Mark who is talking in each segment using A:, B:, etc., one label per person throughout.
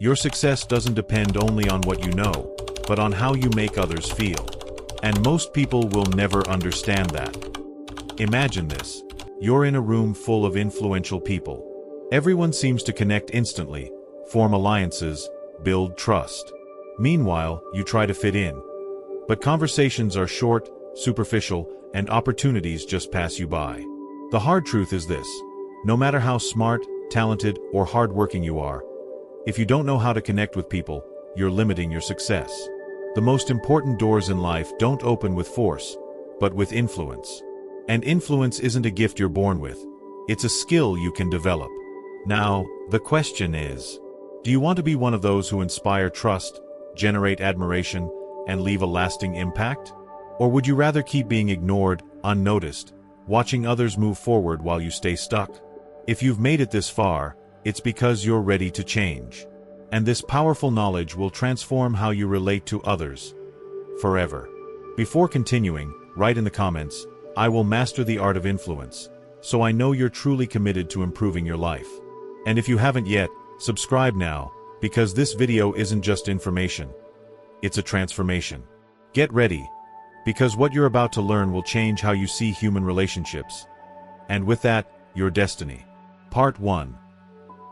A: Your success doesn't depend only on what you know, but on how you make others feel. And most people will never understand that. Imagine this. You're in a room full of influential people. Everyone seems to connect instantly, form alliances, build trust. Meanwhile, you try to fit in. But conversations are short, superficial, and opportunities just pass you by. The hard truth is this: no matter how smart, talented, or hardworking you are, if you don't know how to connect with people, you're limiting your success. The most important doors in life don't open with force, but with influence. And influence isn't a gift you're born with. It's a skill you can develop. Now, the question is, do you want to be one of those who inspire trust, generate admiration, and leave a lasting impact? Or would you rather keep being ignored, unnoticed, watching others move forward while you stay stuck? If you've made it this far, it's because you're ready to change. And this powerful knowledge will transform how you relate to others forever. Before continuing, write in the comments, "I will master the art of influence," so I know you're truly committed to improving your life. And if you haven't yet, subscribe now, because this video isn't just information. It's a transformation. Get ready, because what you're about to learn will change how you see human relationships. And with that, your destiny. Part 1.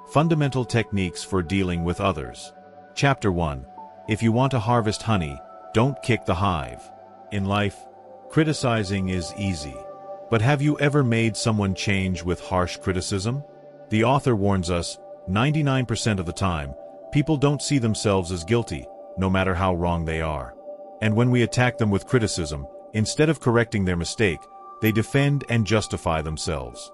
A: Fundamental Techniques for Dealing with Others. Chapter 1. If you want to harvest honey, don't kick the hive. In life, criticizing is easy. But have you ever made someone change with harsh criticism? The author warns us, 99% of the time, people don't see themselves as guilty, no matter how wrong they are. And when we attack them with criticism, instead of correcting their mistake, they defend and justify themselves.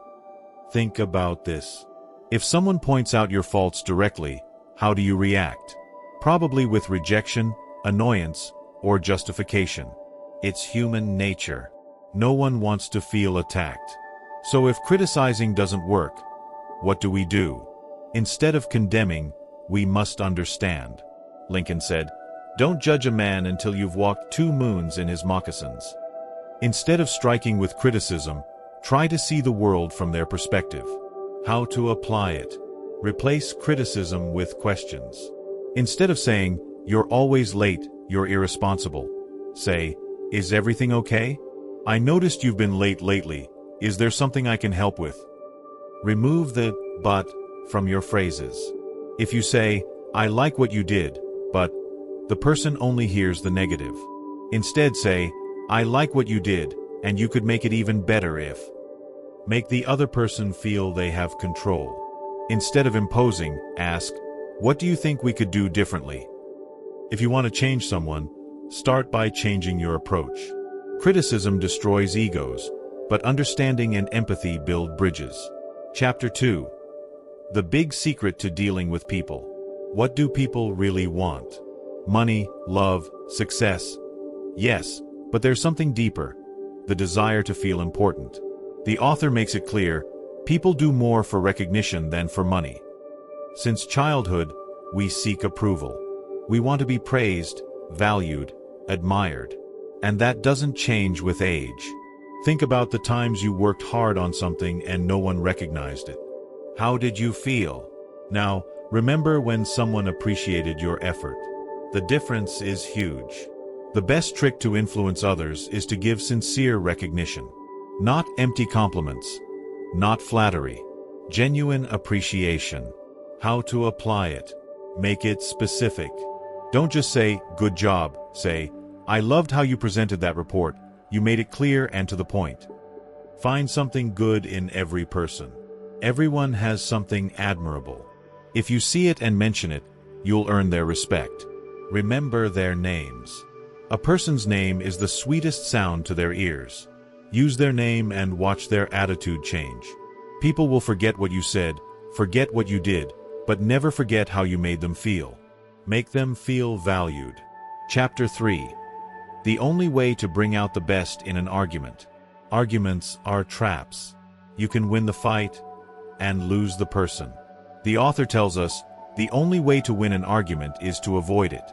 A: Think about this. If someone points out your faults directly, how do you react? Probably with rejection, annoyance, or justification. It's human nature. No one wants to feel attacked. So if criticizing doesn't work, what do? Instead of condemning, we must understand. Lincoln said, "Don't judge a man until you've walked 2 moons in his moccasins." Instead of striking with criticism, try to see the world from their perspective. How to apply it? Replace criticism with questions. Instead of saying, "You're always late, you're irresponsible," say, "Is everything okay? I noticed you've been late lately. Is there something I can help with?" Remove the "but" from your phrases. If you say, "I like what you did, but," the person only hears the negative. Instead say, "I like what you did, and you could make it even better if." Make the other person feel they have control. Instead of imposing, ask, "What do you think we could do differently?" If you want to change someone, start by changing your approach. Criticism destroys egos, but understanding and empathy build bridges. Chapter 2. The Big Secret to Dealing with People. What do people really want? Money, love, success? Yes, but there's something deeper: the desire to feel important. The author makes it clear, people do more for recognition than for money. Since childhood, we seek approval. We want to be praised, valued, admired. And that doesn't change with age. Think about the times you worked hard on something and no one recognized it. How did you feel? Now, remember when someone appreciated your effort. The difference is huge. The best trick to influence others is to give sincere recognition. Not empty compliments. Not flattery. Genuine appreciation. How to apply it? Make it specific. Don't just say, "Good job." Say, "I loved how you presented that report. You made it clear and to the point." Find something good in every person. Everyone has something admirable. If you see it and mention it, you'll earn their respect. Remember their names. A person's name is the sweetest sound to their ears. Use their name and watch their attitude change. People will forget what you said, forget what you did, but never forget how you made them feel. Make them feel valued. Chapter 3. The only way to bring out the best in an argument. Arguments are traps. You can win the fight and lose the person. The author tells us, the only way to win an argument is to avoid it.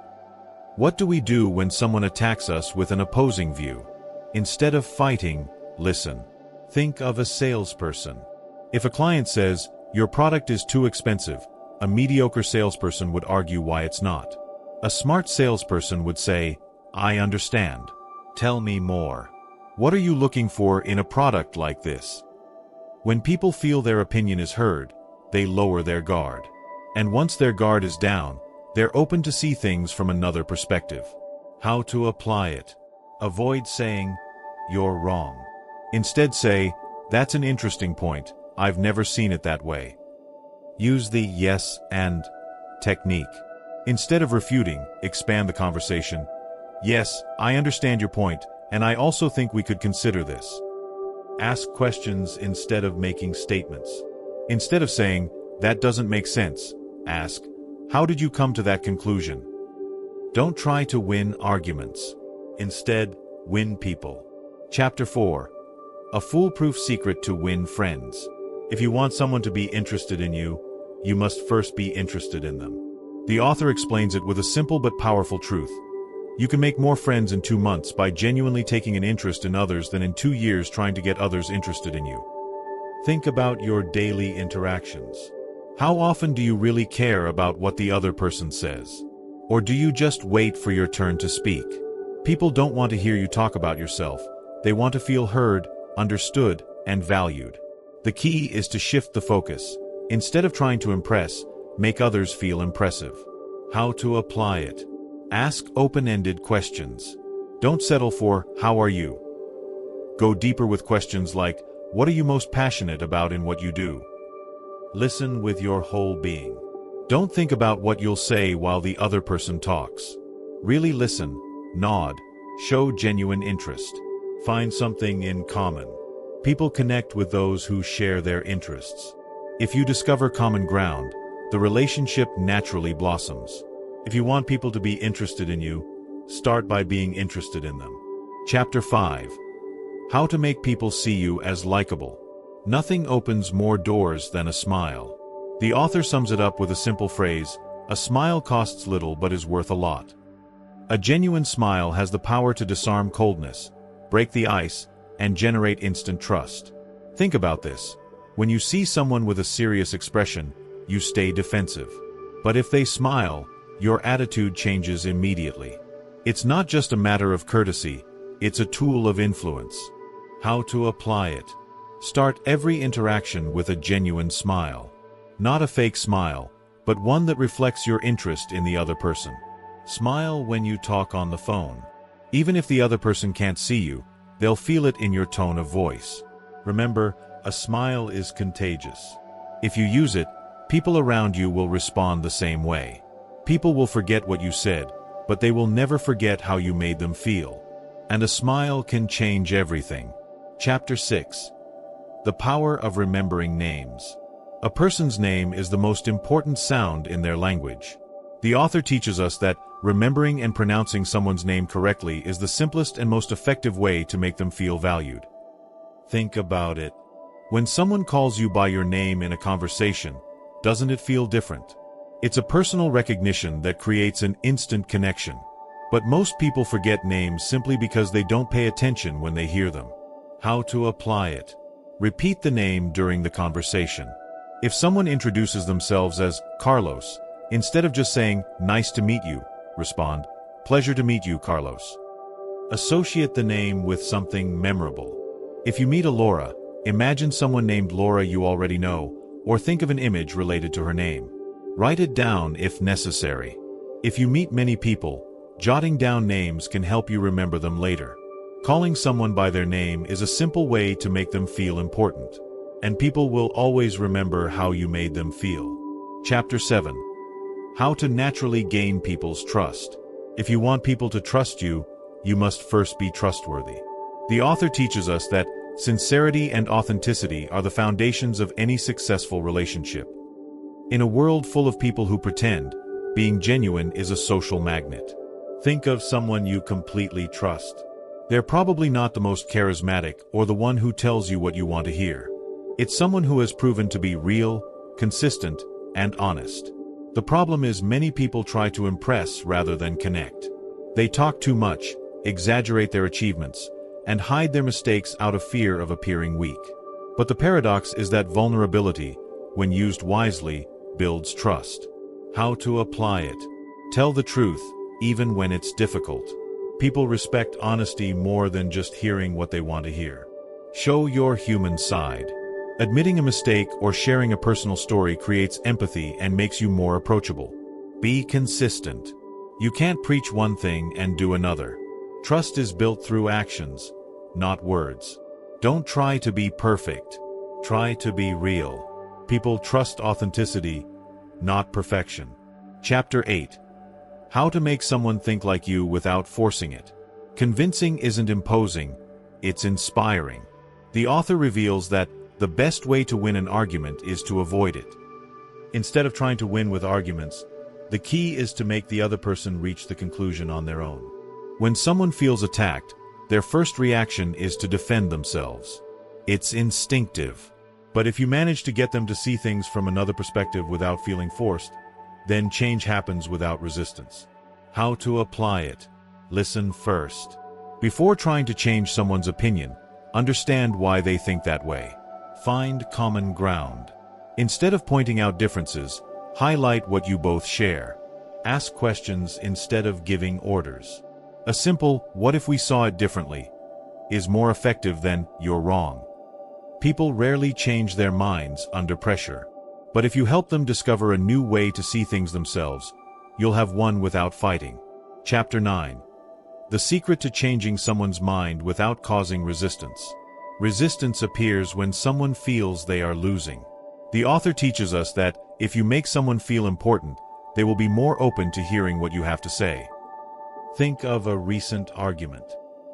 A: What do we do when someone attacks us with an opposing view? Instead of fighting, listen. Think of a salesperson. If a client says, "Your product is too expensive," a mediocre salesperson would argue why it's not. A smart salesperson would say, "I understand. Tell me more. What are you looking for in a product like this?" When people feel their opinion is heard, they lower their guard. And once their guard is down, they're open to see things from another perspective. How to apply it? Avoid saying, "You're wrong." Instead say, "That's an interesting point. I've never seen it that way." Use the yes and technique. Instead of refuting, expand the conversation. "Yes, I understand your point, and I also think we could consider this." Ask questions instead of making statements. Instead of saying, "That doesn't make sense," ask, "How did you come to that conclusion?" Don't try to win arguments. Instead, win people. Chapter 4. A foolproof secret to win friends. If you want someone to be interested in you, you must first be interested in them. The author explains it with a simple but powerful truth. You can make more friends in 2 months by genuinely taking an interest in others than in 2 years trying to get others interested in you. Think about your daily interactions. How often do you really care about what the other person says? Or do you just wait for your turn to speak? People don't want to hear you talk about yourself. They want to feel heard, understood, and valued. The key is to shift the focus. Instead of trying to impress, make others feel impressive. How to apply it? Ask open-ended questions. Don't settle for, "How are you?" Go deeper with questions like, "What are you most passionate about in what you do?" Listen with your whole being. Don't think about what you'll say while the other person talks. Really listen, nod, show genuine interest. Find something in common. People connect with those who share their interests. If you discover common ground, the relationship naturally blossoms. If you want people to be interested in you, start by being interested in them. Chapter 5. How to make people see you as likable. Nothing opens more doors than a smile. The author sums it up with a simple phrase, "A smile costs little but is worth a lot." A genuine smile has the power to disarm coldness, break the ice, and generate instant trust. Think about this. When you see someone with a serious expression, you stay defensive. But if they smile, your attitude changes immediately. It's not just a matter of courtesy, it's a tool of influence. How to apply it? Start every interaction with a genuine smile. Not a fake smile, but one that reflects your interest in the other person. Smile when you talk on the phone. Even if the other person can't see you, they'll feel it in your tone of voice. Remember, a smile is contagious. If you use it, people around you will respond the same way. People will forget what you said, but they will never forget how you made them feel. And a smile can change everything. Chapter 6. The power of remembering names. A person's name is the most important sound in their language. The author teaches us that remembering and pronouncing someone's name correctly is the simplest and most effective way to make them feel valued. Think about it. When someone calls you by your name in a conversation, doesn't it feel different? It's a personal recognition that creates an instant connection. But most people forget names simply because they don't pay attention when they hear them. How to apply it? Repeat the name during the conversation. If someone introduces themselves as Carlos, instead of just saying, "Nice to meet you," respond, "Pleasure to meet you, Carlos." Associate the name with something memorable. If you meet a Laura, imagine someone named Laura you already know, or think of an image related to her name. Write it down if necessary. If you meet many people, jotting down names can help you remember them later. Calling someone by their name is a simple way to make them feel important. And people will always remember how you made them feel. Chapter 7. How to naturally gain people's trust. If you want people to trust you, you must first be trustworthy. The author teaches us that sincerity and authenticity are the foundations of any successful relationship. In a world full of people who pretend, being genuine is a social magnet. Think of someone you completely trust. They're probably not the most charismatic or the one who tells you what you want to hear. It's someone who has proven to be real, consistent, and honest. The problem is many people try to impress rather than connect. They talk too much, exaggerate their achievements, and hide their mistakes out of fear of appearing weak. But the paradox is that vulnerability, when used wisely, builds trust. How to apply it. Tell the truth, even when it's difficult. People respect honesty more than just hearing what they want to hear. Show your human side. Admitting a mistake or sharing a personal story creates empathy and makes you more approachable. Be consistent. You can't preach one thing and do another. Trust is built through actions, not words. Don't try to be perfect. Try to be real. People trust authenticity, not perfection. Chapter 8. How to make someone think like you without forcing it. Convincing isn't imposing, it's inspiring. The author reveals that the best way to win an argument is to avoid it. Instead of trying to win with arguments, the key is to make the other person reach the conclusion on their own. When someone feels attacked, their first reaction is to defend themselves. It's instinctive. But if you manage to get them to see things from another perspective without feeling forced, then change happens without resistance. How to apply it. Listen first. Before trying to change someone's opinion, understand why they think that way. Find common ground. Instead of pointing out differences, highlight what you both share. Ask questions instead of giving orders. A simple, "What if we saw it differently?" is more effective than "You're wrong." People rarely change their minds under pressure. But if you help them discover a new way to see things themselves, you'll have won without fighting. Chapter 9. The secret to changing someone's mind without causing resistance. Resistance appears when someone feels they are losing. The author teaches us that if you make someone feel important, they will be more open to hearing what you have to say. Think of a recent argument.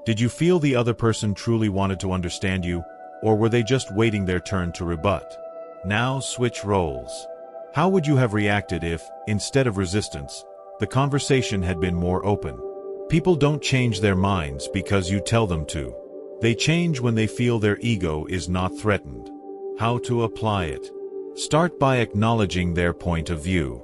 A: Did you feel the other person truly wanted to understand you, or were they just waiting their turn to rebut? Now switch roles. How would you have reacted if, instead of resistance, the conversation had been more open? People don't change their minds because you tell them to. They change when they feel their ego is not threatened. How to apply it. Start by acknowledging their point of view.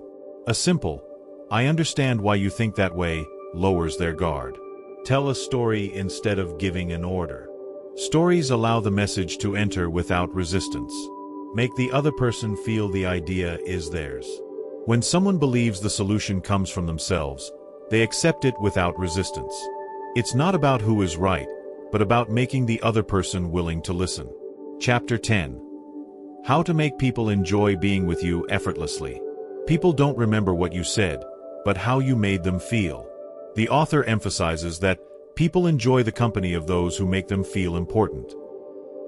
A: A simple, "I understand why you think that way," lowers their guard. Tell a story instead of giving an order. Stories allow the message to enter without resistance. Make the other person feel the idea is theirs. When someone believes the solution comes from themselves, they accept it without resistance. It's not about who is right, but about making the other person willing to listen. Chapter 10. How to make people enjoy being with you effortlessly. People don't remember what you said, but how you made them feel. The author emphasizes that people enjoy the company of those who make them feel important.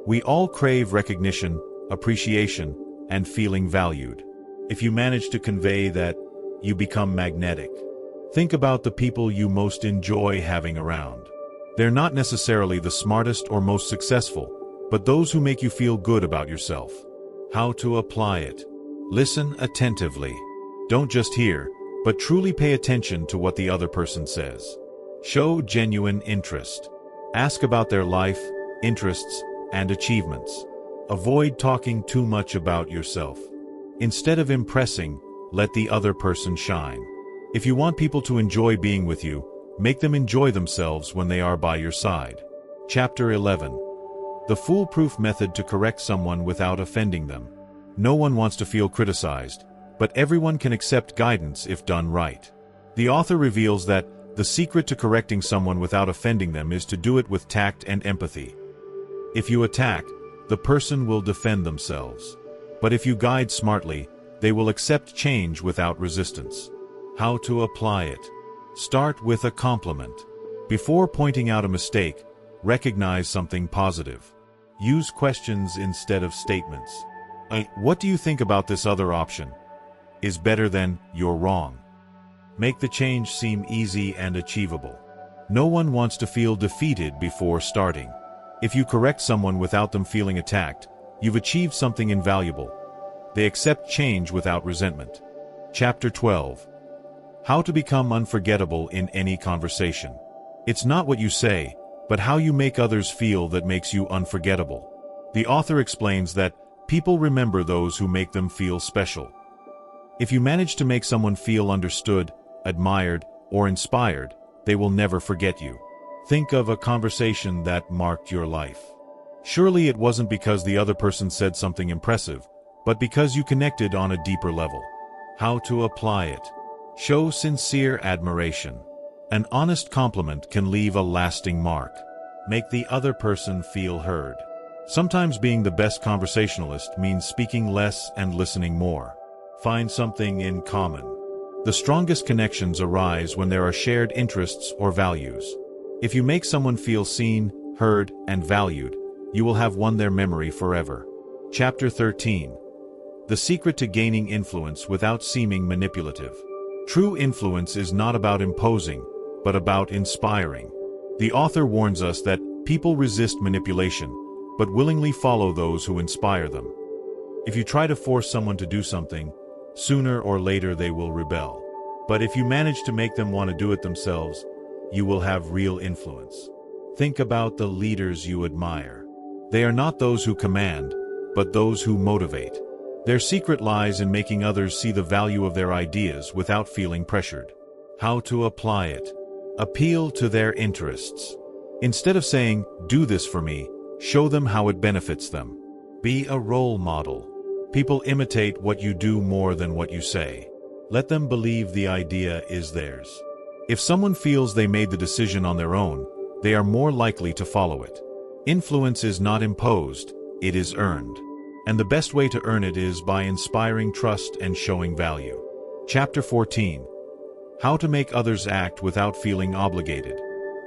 A: We all crave recognition, appreciation, and feeling valued. If you manage to convey that, you become magnetic. Think about the people you most enjoy having around. They're not necessarily the smartest or most successful, but those who make you feel good about yourself. How to apply it. Listen attentively. Don't just hear, but truly pay attention to what the other person says. Show genuine interest. Ask about their life, interests, and achievements. Avoid talking too much about yourself. Instead of impressing, let the other person shine. If you want people to enjoy being with you, make them enjoy themselves when they are by your side. Chapter 11. The foolproof method to correct someone without offending them. No one wants to feel criticized, but everyone can accept guidance if done right. The author reveals that the secret to correcting someone without offending them is to do it with tact and empathy. If you attack, the person will defend themselves. But if you guide smartly, they will accept change without resistance. How to apply it. Start with a compliment. Before pointing out a mistake, recognize something positive. Use questions instead of statements. What do you think about this other option? Is better than, "You're wrong." Make the change seem easy and achievable. No one wants to feel defeated before starting. If you correct someone without them feeling attacked, you've achieved something invaluable. They accept change without resentment. Chapter 12. How to become unforgettable in any conversation. It's not what you say, but how you make others feel that makes you unforgettable. The author explains that people remember those who make them feel special. If you manage to make someone feel understood, admired, or inspired, they will never forget you. Think of a conversation that marked your life. Surely it wasn't because the other person said something impressive, but because you connected on a deeper level. How to apply it. Show sincere admiration. An honest compliment can leave a lasting mark. Make the other person feel heard. Sometimes being the best conversationalist means speaking less and listening more. Find something in common. The strongest connections arise when there are shared interests or values. If you make someone feel seen, heard, and valued, you will have won their memory forever. Chapter 13. The secret to gaining influence without seeming manipulative. True influence is not about imposing, but about inspiring. The author warns us that people resist manipulation, but willingly follow those who inspire them. If you try to force someone to do something, sooner or later they will rebel. But if you manage to make them want to do it themselves, you will have real influence. Think about the leaders you admire. They are not those who command, but those who motivate. Their secret lies in making others see the value of their ideas without feeling pressured. How to apply it. Appeal to their interests. Instead of saying, "Do this for me," show them how it benefits them. Be a role model. People imitate what you do more than what you say. Let them believe the idea is theirs. If someone feels they made the decision on their own, they are more likely to follow it. Influence is not imposed, it is earned. And the best way to earn it is by inspiring trust and showing value. Chapter 14. How to make others act without feeling obligated.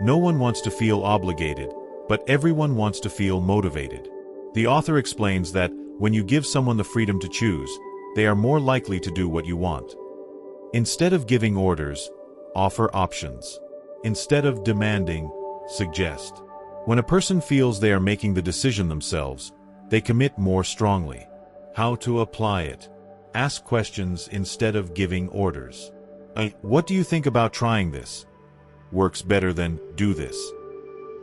A: No one wants to feel obligated, but everyone wants to feel motivated. The author explains that when you give someone the freedom to choose, they are more likely to do what you want. Instead of giving orders, offer options. Instead of demanding, suggest. When a person feels they are making the decision themselves, they commit more strongly. How to apply it. Ask questions instead of giving orders. What do you think about trying this? Works better than, do this.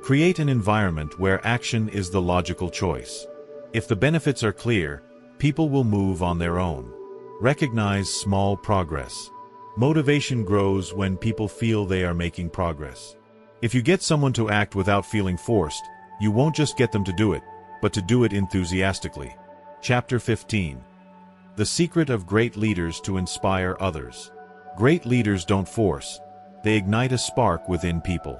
A: Create an environment where action is the logical choice. If the benefits are clear, people will move on their own. Recognize small progress. Motivation grows when people feel they are making progress. If you get someone to act without feeling forced, you won't just get them to do it, but to do it enthusiastically. Chapter 15. The secret of great leaders to inspire others. Great leaders don't force, they ignite a spark within people.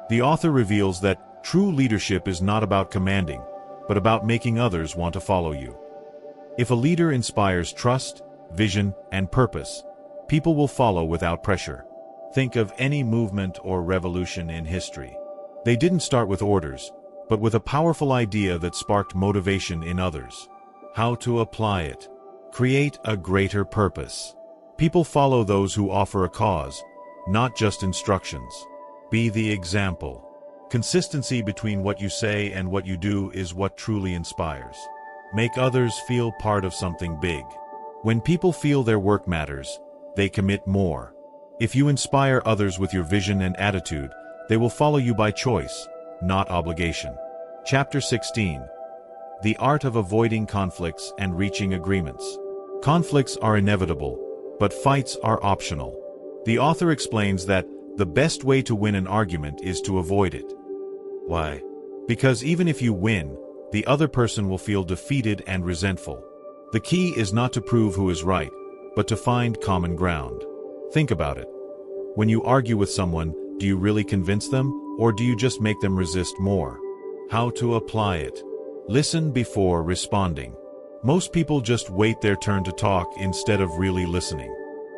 A: The author reveals that true leadership is not about commanding, but about making others want to follow you. If a leader inspires trust, vision, and purpose, people will follow without pressure. Think of any movement or revolution in history. They didn't start with orders, but with a powerful idea that sparked motivation in others. How to apply it. Create a greater purpose. People follow those who offer a cause, not just instructions. Be the example. Consistency between what you say and what you do is what truly inspires. Make others feel part of something big. When people feel their work matters, they commit more. If you inspire others with your vision and attitude, they will follow you by choice, not obligation. Chapter 16. The art of avoiding conflicts and reaching agreements. Conflicts are inevitable, but fights are optional. The author explains that the best way to win an argument is to avoid it. Why? Because even if you win, the other person will feel defeated and resentful. The key is not to prove who is right, but to find common ground. Think about it. When you argue with someone, do you really convince them, or do you just make them resist more? How to apply it. Listen before responding. Most people just wait their turn to talk instead of really listening.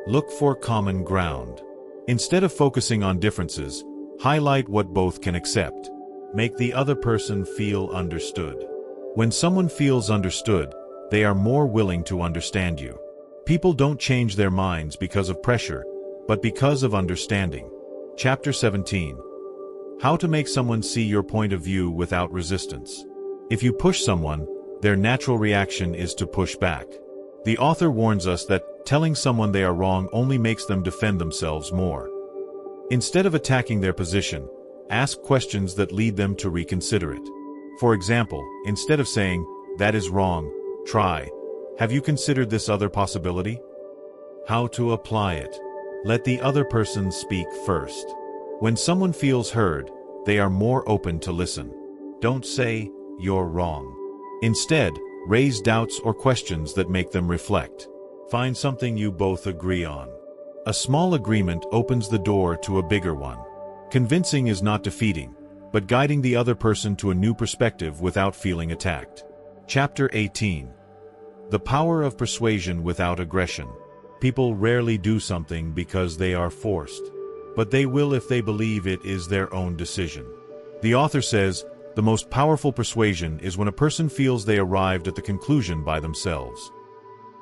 A: Look for common ground. Instead of focusing on differences, highlight what both can accept. Make the other person feel understood. When someone feels understood, they are more willing to understand you. People don't change their minds because of pressure, but because of understanding. Chapter 17. How to make someone see your point of view without resistance. If you push someone, their natural reaction is to push back. The author warns us that telling someone they are wrong only makes them defend themselves more. Instead of attacking their position, ask questions that lead them to reconsider it. For example, instead of saying, "That is wrong," try, "Have you considered this other possibility?" How to apply it. Let the other person speak first. When someone feels heard, they are more open to listen. Don't say, "You're wrong." Instead, raise doubts or questions that make them reflect. Find something you both agree on. A small agreement opens the door to a bigger one. Convincing is not defeating, but guiding the other person to a new perspective without feeling attacked. Chapter 18. The power of persuasion without aggression. People rarely do something because they are forced, but they will if they believe it is their own decision. The author says, the most powerful persuasion is when a person feels they arrived at the conclusion by themselves.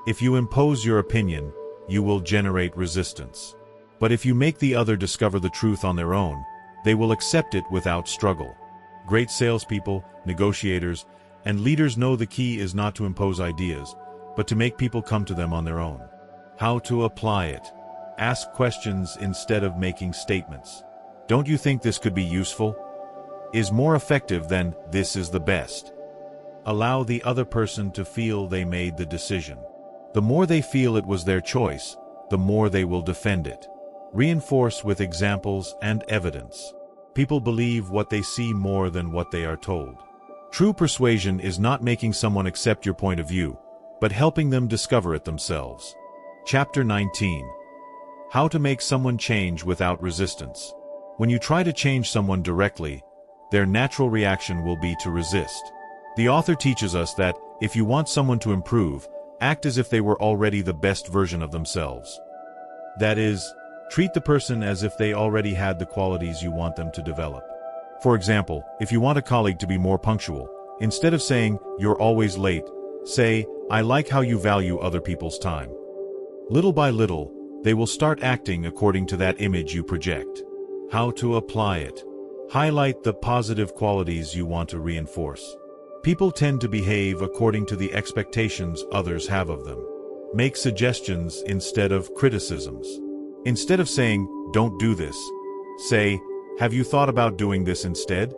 A: If you impose your opinion, you will generate resistance. But if you make the other discover the truth on their own, they will accept it without struggle. Great salespeople, negotiators, and leaders know the key is not to impose ideas, but to make people come to them on their own. How to apply it. Ask questions instead of making statements. Don't you think this could be useful? Is more effective than this is the best. Allow the other person to feel they made the decision. The more they feel it was their choice, the more they will defend it. Reinforce with examples and evidence. People believe what they see more than what they are told. True persuasion is not making someone accept your point of view, but helping them discover it themselves. Chapter 19. How to make someone change without resistance. When you try to change someone directly, their natural reaction will be to resist. The author teaches us that, if you want someone to improve, act as if they were already the best version of themselves. That is, treat the person as if they already had the qualities you want them to develop. For example, if you want a colleague to be more punctual, instead of saying, "You're always late," say, "I like how you value other people's time." Little by little, they will start acting according to that image you project. How to apply it. Highlight the positive qualities you want to reinforce. People tend to behave according to the expectations others have of them. Make suggestions instead of criticisms. Instead of saying, "Don't do this," say, "Have you thought about doing this instead?"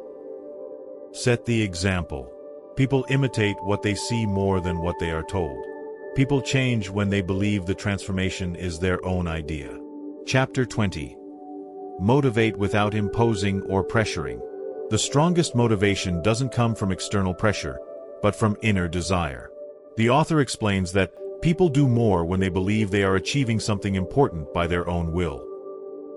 A: Set the example. People imitate what they see more than what they are told. People change when they believe the transformation is their own idea. Chapter 20. Motivate without imposing or pressuring. The strongest motivation doesn't come from external pressure, but from inner desire. The author explains that people do more when they believe they are achieving something important by their own will.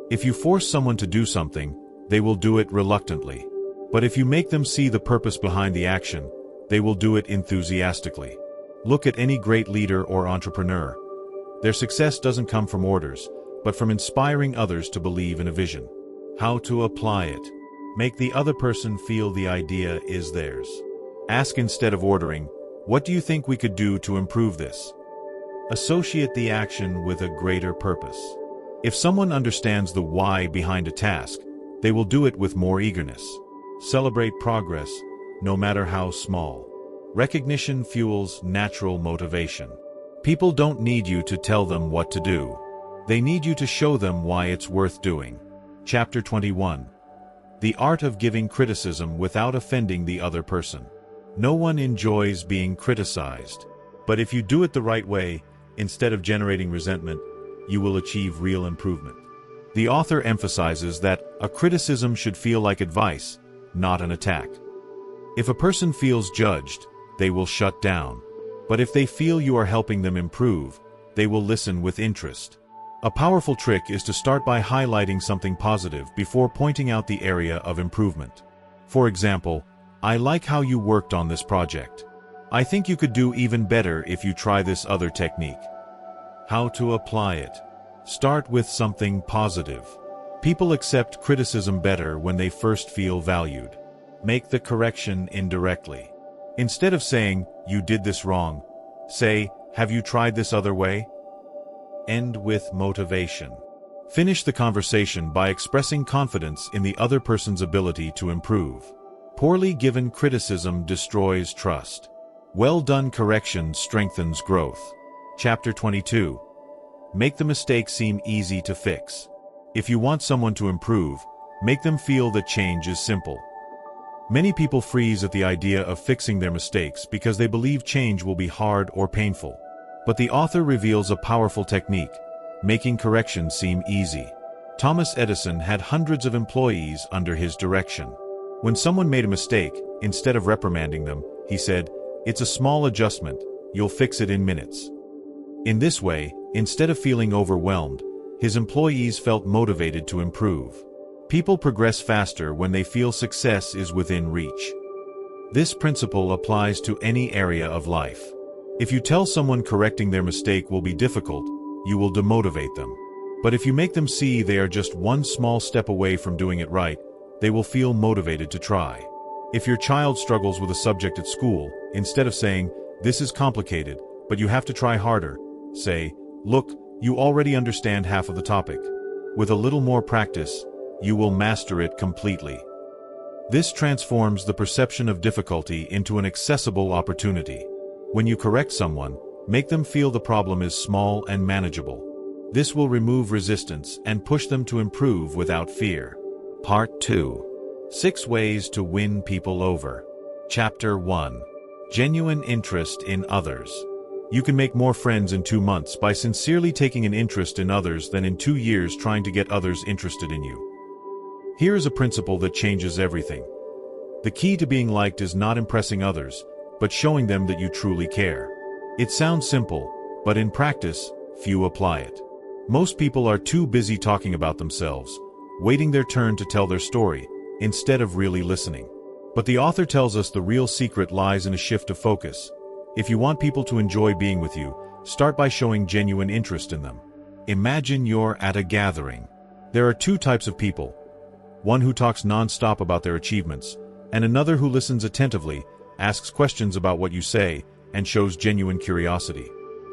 A: If you force someone to do something, they will do it reluctantly. But if you make them see the purpose behind the action, they will do it enthusiastically. Look at any great leader or entrepreneur. Their success doesn't come from orders, but from inspiring others to believe in a vision. How to apply it. Make the other person feel the idea is theirs. Ask instead of ordering, "What do you think we could do to improve this?" Associate the action with a greater purpose. If someone understands the why behind a task, they will do it with more eagerness. Celebrate progress, no matter how small. Recognition fuels natural motivation. People don't need you to tell them what to do. They need you to show them why it's worth doing. Chapter 21. The art of giving criticism without offending the other person. No one enjoys being criticized. But if you do it the right way, instead of generating resentment, you will achieve real improvement. The author emphasizes that a criticism should feel like advice, not an attack. If a person feels judged, they will shut down. But if they feel you are helping them improve, they will listen with interest. A powerful trick is to start by highlighting something positive before pointing out the area of improvement. For example, "I like how you worked on this project. I think you could do even better if you try this other technique." How to apply it. Start with something positive. People accept criticism better when they first feel valued. Make the correction indirectly. Instead of saying, "You did this wrong," say, "Have you tried this other way?" End with motivation. Finish the conversation by expressing confidence in the other person's ability to improve. Poorly given criticism destroys trust. Well-done correction strengthens growth. Chapter 22. Make the mistake seem easy to fix. If you want someone to improve, make them feel that change is simple. Many people freeze at the idea of fixing their mistakes because they believe change will be hard or painful. But the author reveals a powerful technique, making correction seem easy. Thomas Edison had hundreds of employees under his direction. When someone made a mistake, instead of reprimanding them, he said, "It's a small adjustment, you'll fix it in minutes." In this way, instead of feeling overwhelmed, his employees felt motivated to improve. People progress faster when they feel success is within reach. This principle applies to any area of life. If you tell someone correcting their mistake will be difficult, you will demotivate them. But if you make them see they are just one small step away from doing it right, they will feel motivated to try. If your child struggles with a subject at school, instead of saying, "This is complicated, but you have to try harder," say, "Look, you already understand half of the topic. With a little more practice, you will master it completely." This transforms the perception of difficulty into an accessible opportunity. When you correct someone, make them feel the problem is small and manageable. This will remove resistance and push them to improve without fear. Part 2. 6 Ways to Win People Over. Chapter 1. Genuine Interest in Others. You can make more friends in 2 months by sincerely taking an interest in others than in 2 years trying to get others interested in you. Here is a principle that changes everything. The key to being liked is not impressing others, but showing them that you truly care. It sounds simple, but in practice, few apply it. Most people are too busy talking about themselves, waiting their turn to tell their story, instead of really listening. But the author tells us the real secret lies in a shift of focus. If you want people to enjoy being with you, start by showing genuine interest in them. Imagine you're at a gathering. There are 2 types of people. One who talks non-stop about their achievements, and another who listens attentively, asks questions about what you say, and shows genuine curiosity.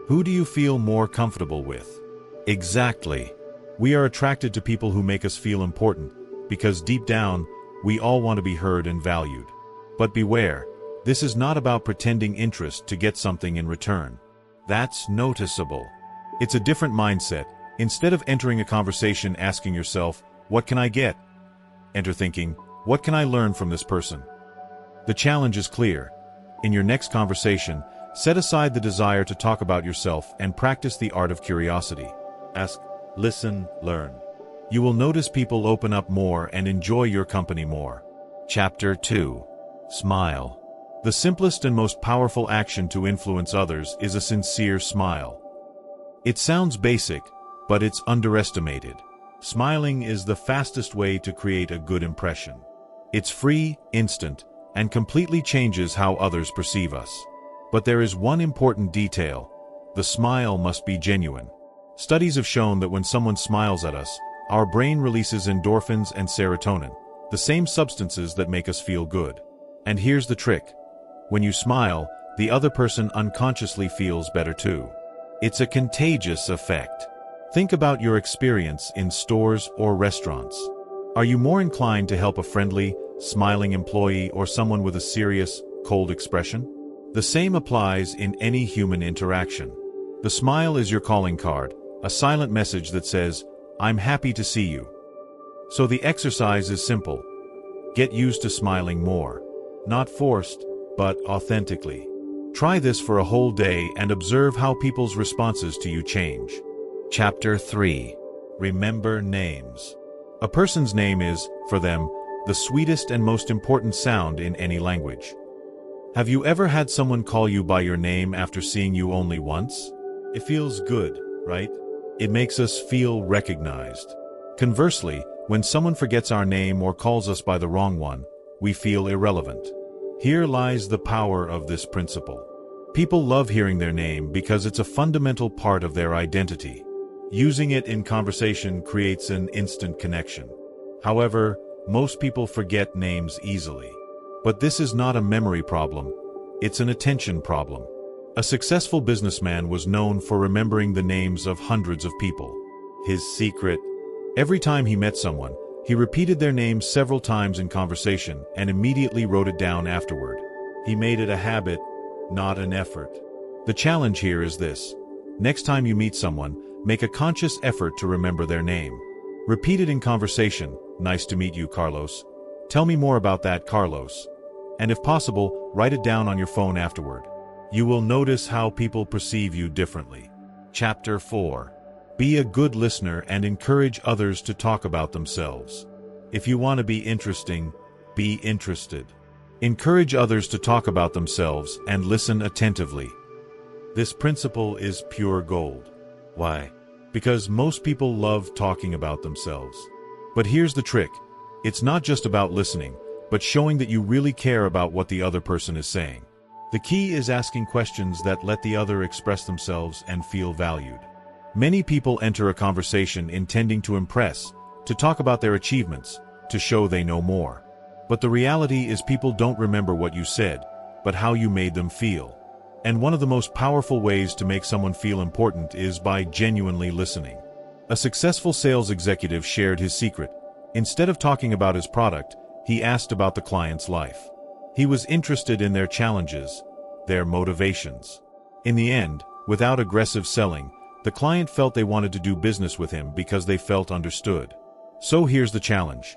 A: Who do you feel more comfortable with? Exactly. We are attracted to people who make us feel important, because deep down, we all want to be heard and valued. But beware, this is not about pretending interest to get something in return. That's noticeable. It's a different mindset. Instead of entering a conversation asking yourself, "What can I get?" enter thinking, "What can I learn from this person?" The challenge is clear. In your next conversation, set aside the desire to talk about yourself and practice the art of curiosity. Ask, listen, learn. You will notice people open up more and enjoy your company more. Chapter 2. Smile. The simplest and most powerful action to influence others is a sincere smile. It sounds basic, but it's underestimated. Smiling is the fastest way to create a good impression. It's free, instant, and completely changes how others perceive us. But there is one important detail. The smile must be genuine. Studies have shown that when someone smiles at us, our brain releases endorphins and serotonin, the same substances that make us feel good. And here's the trick. When you smile, the other person unconsciously feels better too. It's a contagious effect. Think about your experience in stores or restaurants. Are you more inclined to help a friendly, smiling employee or someone with a serious, cold expression? The same applies in any human interaction. The smile is your calling card, a silent message that says, "I'm happy to see you." So the exercise is simple. Get used to smiling more. Not forced, but authentically. Try this for a whole day and observe how people's responses to you change. Chapter 3. Remember names. A person's name is, for them, the sweetest and most important sound in any language. Have you ever had someone call you by your name after seeing you only once? It feels good, right? It makes us feel recognized. Conversely, when someone forgets our name or calls us by the wrong one, we feel irrelevant. Here lies the power of this principle. People love hearing their name because it's a fundamental part of their identity. Using it in conversation creates an instant connection. However, most people forget names easily. But this is not a memory problem, it's an attention problem. A successful businessman was known for remembering the names of hundreds of people. His secret? Every time he met someone, he repeated their name several times in conversation and immediately wrote it down afterward. He made it a habit, not an effort. The challenge here is this. Next time you meet someone, make a conscious effort to remember their name. Repeat it in conversation. "Nice to meet you, Carlos. Tell me more about that, Carlos." And if possible, write it down on your phone afterward. You will notice how people perceive you differently. Chapter 4. Be a good listener and encourage others to talk about themselves. If you want to be interesting, be interested. Encourage others to talk about themselves and listen attentively. This principle is pure gold. Why? Because most people love talking about themselves. But here's the trick. It's not just about listening, but showing that you really care about what the other person is saying. The key is asking questions that let the other express themselves and feel valued. Many people enter a conversation intending to impress, to talk about their achievements, to show they know more. But the reality is people don't remember what you said, but how you made them feel. And one of the most powerful ways to make someone feel important is by genuinely listening. A successful sales executive shared his secret. Instead of talking about his product, he asked about the client's life. He was interested in their challenges, their motivations. In the end, without aggressive selling, the client felt they wanted to do business with him because they felt understood. So here's the challenge.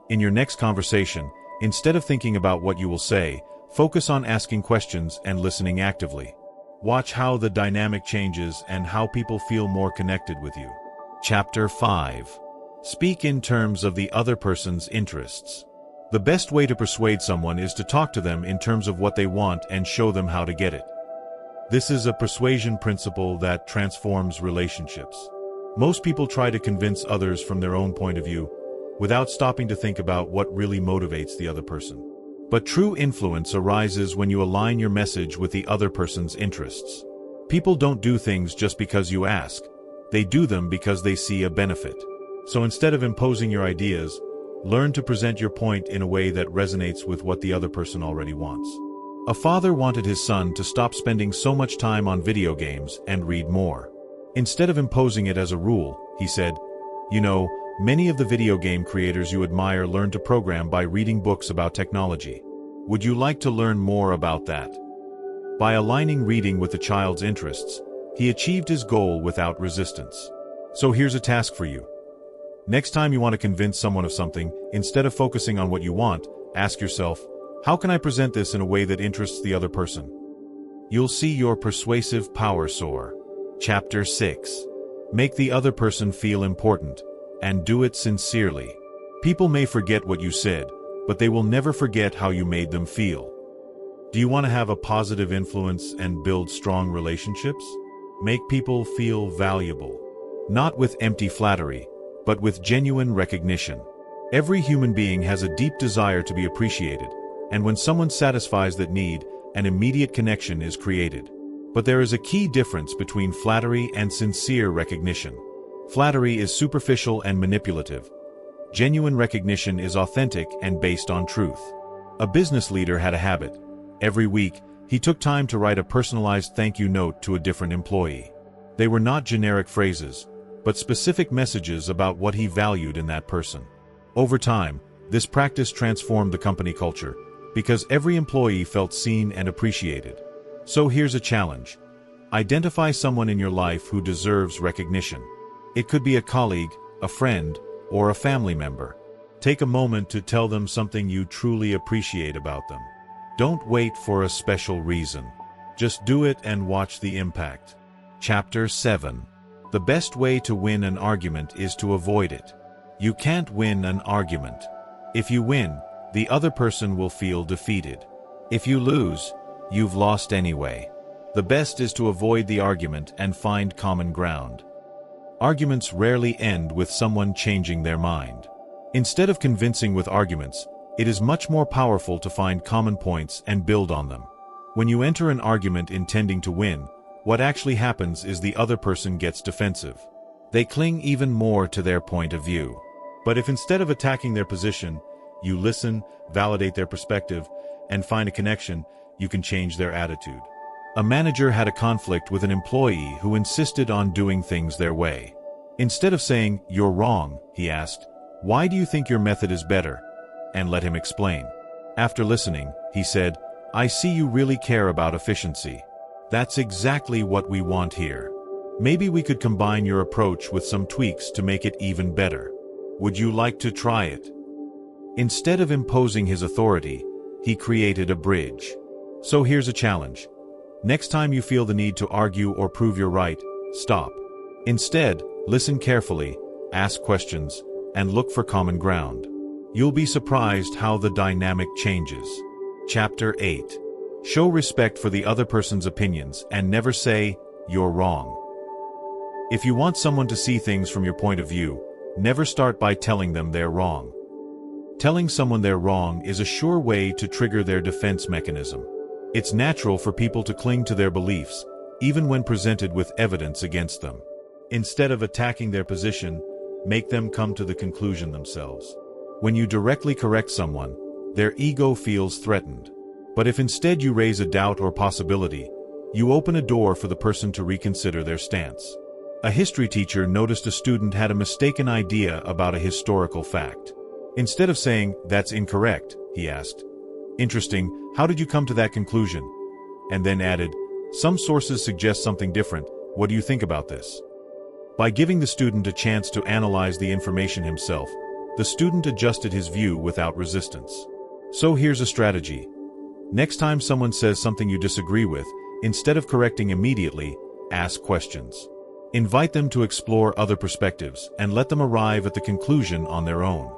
A: In your next conversation, instead of thinking about what you will say, focus on asking questions and listening actively. Watch how the dynamic changes and how people feel more connected with you. Chapter 5. Speak in terms of the other person's interests. The best way to persuade someone is to talk to them in terms of what they want and show them how to get it. This is a persuasion principle that transforms relationships. Most people try to convince others from their own point of view, without stopping to think about what really motivates the other person. But true influence arises when you align your message with the other person's interests. People don't do things just because you ask. They do them because they see a benefit. So instead of imposing your ideas, learn to present your point in a way that resonates with what the other person already wants. A father wanted his son to stop spending so much time on video games and read more. Instead of imposing it as a rule, he said, "You know, many of the video game creators you admire learn to program by reading books about technology. Would you like to learn more about that?" By aligning reading with the child's interests, he achieved his goal without resistance. So here's a task for you. Next time you want to convince someone of something, instead of focusing on what you want, ask yourself, how can I present this in a way that interests the other person? You'll see your persuasive power soar. Chapter 6. Make the other person feel important, and do it sincerely. People may forget what you said, but they will never forget how you made them feel. Do you want to have a positive influence and build strong relationships? Make people feel valuable. Not with empty flattery, but with genuine recognition. Every human being has a deep desire to be appreciated, and when someone satisfies that need, an immediate connection is created. But there is a key difference between flattery and sincere recognition. Flattery is superficial and manipulative. Genuine recognition is authentic and based on truth. A business leader had a habit. Every week, he took time to write a personalized thank you note to a different employee. They were not generic phrases, but specific messages about what he valued in that person. Over time, this practice transformed the company culture, because every employee felt seen and appreciated. So here's a challenge. Identify someone in your life who deserves recognition. It could be a colleague, a friend, or a family member. Take a moment to tell them something you truly appreciate about them. Don't wait for a special reason. Just do it and watch the impact. Chapter 7. The best way to win an argument is to avoid it. You can't win an argument. If you win, the other person will feel defeated. If you lose, you've lost anyway. The best is to avoid the argument and find common ground. Arguments rarely end with someone changing their mind. Instead of convincing with arguments, it is much more powerful to find common points and build on them. When you enter an argument intending to win, what actually happens is the other person gets defensive. They cling even more to their point of view. But if instead of attacking their position, you listen, validate their perspective, and find a connection, you can change their attitude. A manager had a conflict with an employee who insisted on doing things their way. Instead of saying, "You're wrong," he asked, "Why do you think your method is better?" and let him explain. After listening, he said, "I see you really care about efficiency. That's exactly what we want here. Maybe we could combine your approach with some tweaks to make it even better. Would you like to try it?" Instead of imposing his authority, he created a bridge. So here's a challenge. Next time you feel the need to argue or prove you're right, stop. Instead, listen carefully, ask questions, and look for common ground. You'll be surprised how the dynamic changes. Chapter 8. Show respect for the other person's opinions and never say, "You're wrong." If you want someone to see things from your point of view, never start by telling them they're wrong. Telling someone they're wrong is a sure way to trigger their defense mechanism. It's natural for people to cling to their beliefs, even when presented with evidence against them. Instead of attacking their position, make them come to the conclusion themselves. When you directly correct someone, their ego feels threatened. But if instead you raise a doubt or possibility, you open a door for the person to reconsider their stance. A history teacher noticed a student had a mistaken idea about a historical fact. Instead of saying, "That's incorrect," he asked, "Interesting, how did you come to that conclusion?" And then added, "Some sources suggest something different. What do you think about this?" By giving the student a chance to analyze the information himself, the student adjusted his view without resistance. So here's a strategy. Next time someone says something you disagree with, instead of correcting immediately, ask questions. Invite them to explore other perspectives and let them arrive at the conclusion on their own.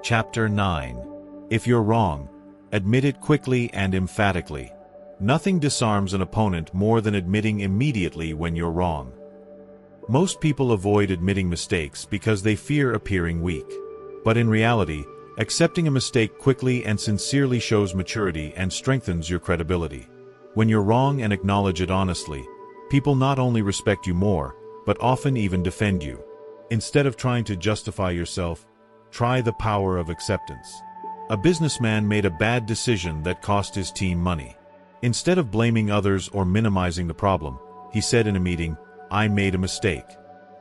A: Chapter 9. If you're wrong, admit it quickly and emphatically. Nothing disarms an opponent more than admitting immediately when you're wrong. Most people avoid admitting mistakes because they fear appearing weak. But in reality, accepting a mistake quickly and sincerely shows maturity and strengthens your credibility. When you're wrong and acknowledge it honestly, people not only respect you more, but often even defend you. Instead of trying to justify yourself, try the power of acceptance. A businessman made a bad decision that cost his team money. Instead of blaming others or minimizing the problem, he said in a meeting, "I made a mistake.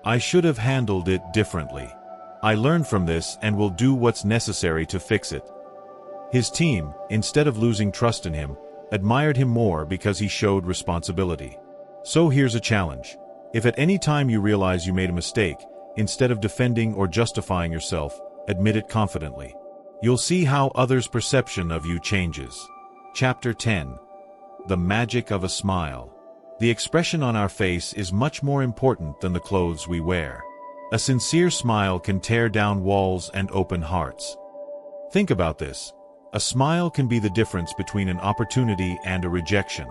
A: I should have handled it differently. I learned from this and will do what's necessary to fix it." His team, instead of losing trust in him, admired him more because he showed responsibility. So here's a challenge. If at any time you realize you made a mistake, instead of defending or justifying yourself, admit it confidently. You'll see how others' perception of you changes. Chapter 10. The magic of a smile. The expression on our face is much more important than the clothes we wear. A sincere smile can tear down walls and open hearts. Think about this. A smile can be the difference between an opportunity and a rejection.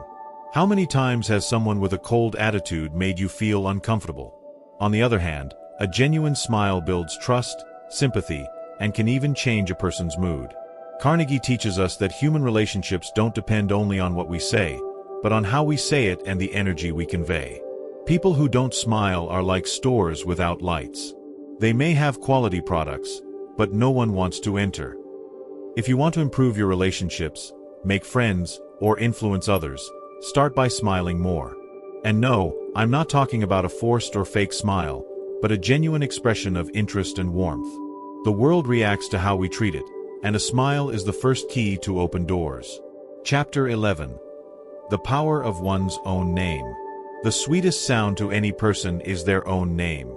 A: How many times has someone with a cold attitude made you feel uncomfortable? On the other hand, a genuine smile builds trust, sympathy, and can even change a person's mood. Carnegie teaches us that human relationships don't depend only on what we say, but on how we say it and the energy we convey. People who don't smile are like stores without lights. They may have quality products, but no one wants to enter. If you want to improve your relationships, make friends, or influence others, start by smiling more. And no, I'm not talking about a forced or fake smile, but a genuine expression of interest and warmth. The world reacts to how we treat it, and a smile is the first key to open doors. Chapter 11. The power of one's own name. The sweetest sound to any person is their own name.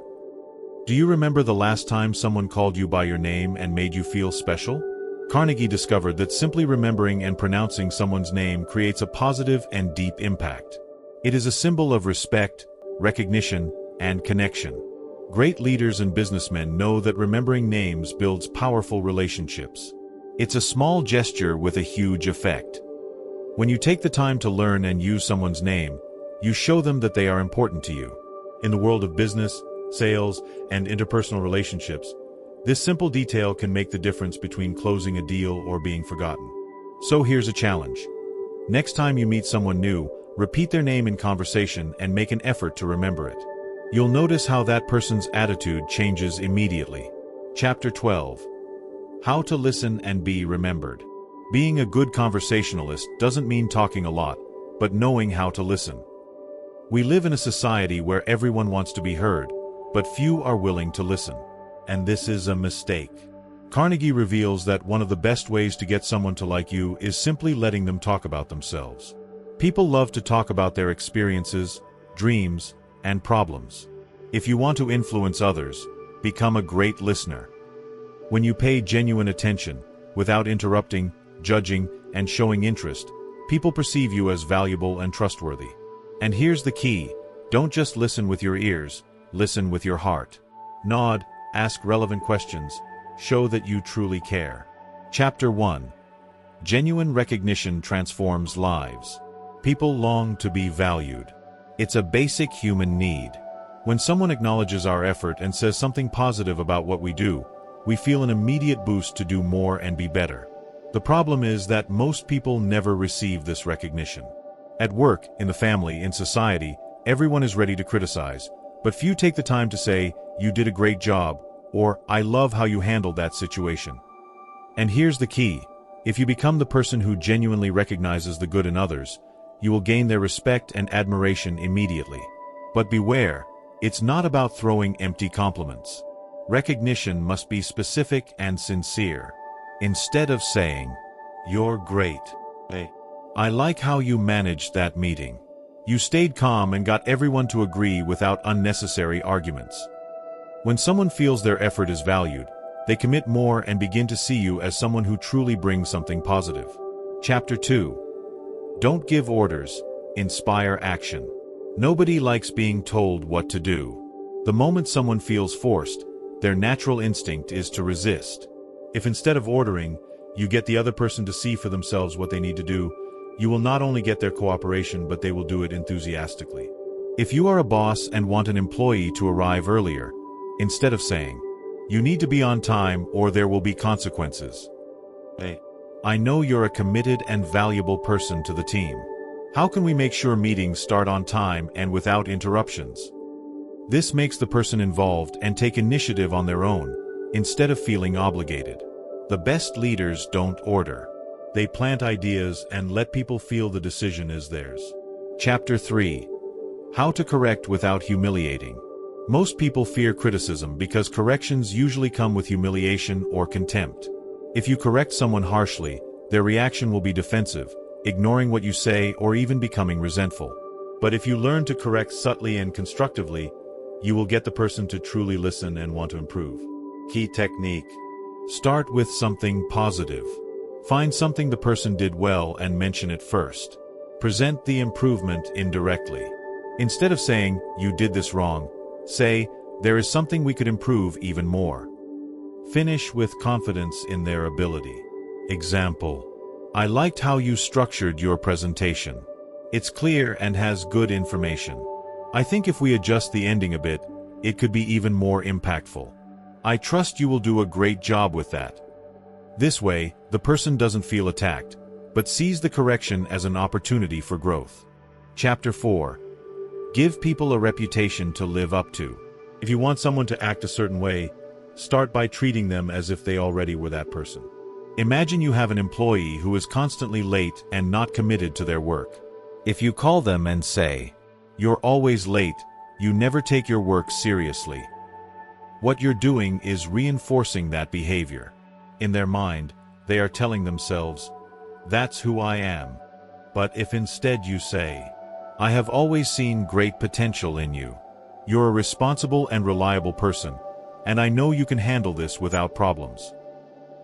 A: Do you remember the last time someone called you by your name and made you feel special? Carnegie discovered that simply remembering and pronouncing someone's name creates a positive and deep impact. It is a symbol of respect, recognition, and connection. Great leaders and businessmen know that remembering names builds powerful relationships. It's a small gesture with a huge effect. When you take the time to learn and use someone's name, you show them that they are important to you. In the world of business, sales, and interpersonal relationships, this simple detail can make the difference between closing a deal or being forgotten. So here's a challenge. Next time you meet someone new, repeat their name in conversation and make an effort to remember it. You'll notice how that person's attitude changes immediately. Chapter 12. How to listen and be remembered. Being a good conversationalist doesn't mean talking a lot, but knowing how to listen. We live in a society where everyone wants to be heard, but few are willing to listen. And this is a mistake. Carnegie reveals that one of the best ways to get someone to like you is simply letting them talk about themselves. People love to talk about their experiences, dreams, and problems. If you want to influence others, become a great listener. When you pay genuine attention, without interrupting, judging, and showing interest, people perceive you as valuable and trustworthy. And here's the key: don't just listen with your ears, listen with your heart. Nod, ask relevant questions, show that you truly care. Chapter 1. Genuine recognition transforms lives. People long to be valued. It's a basic human need. When someone acknowledges our effort and says something positive about what we do, we feel an immediate boost to do more and be better. The problem is that most people never receive this recognition. At work, in the family, in society, everyone is ready to criticize, but few take the time to say, "You did a great job," or "I love how you handled that situation." And here's the key. If you become the person who genuinely recognizes the good in others, you will gain their respect and admiration immediately. But beware, it's not about throwing empty compliments. Recognition must be specific and sincere. Instead of saying, "You're great," say, "I like how you managed that meeting. You stayed calm and got everyone to agree without unnecessary arguments." When someone feels their effort is valued, they commit more and begin to see you as someone who truly brings something positive. Chapter 2. Don't give orders, inspire action. Nobody likes being told what to do. The moment someone feels forced, their natural instinct is to resist. If instead of ordering, you get the other person to see for themselves what they need to do, you will not only get their cooperation, but they will do it enthusiastically. If you are a boss and want an employee to arrive earlier, instead of saying, "You need to be on time or there will be consequences," say, "I know you're a committed and valuable person to the team. How can we make sure meetings start on time and without interruptions?" This makes the person involved and take initiative on their own, instead of feeling obligated. The best leaders don't order. They plant ideas and let people feel the decision is theirs. Chapter 3. How to correct without humiliating. Most people fear criticism because corrections usually come with humiliation or contempt. If you correct someone harshly, their reaction will be defensive, ignoring what you say or even becoming resentful. But if you learn to correct subtly and constructively, you will get the person to truly listen and want to improve. Key technique. Start with something positive. Find something the person did well and mention it first. Present the improvement indirectly. Instead of saying, "You did this wrong," say, "There is something we could improve even more." Finish with confidence in their ability. Example. "I liked how you structured your presentation. It's clear and has good information. I think if we adjust the ending a bit, it could be even more impactful. I trust you will do a great job with that." This way, the person doesn't feel attacked, but sees the correction as an opportunity for growth. Chapter 4. Give people a reputation to live up to. If you want someone to act a certain way, start by treating them as if they already were that person. Imagine you have an employee who is constantly late and not committed to their work. If you call them and say, "You're always late, you never take your work seriously," what you're doing is reinforcing that behavior. In their mind, they are telling themselves, "That's who I am." But if instead you say, "I have always seen great potential in you. You're a responsible and reliable person, and I know you can handle this without problems,"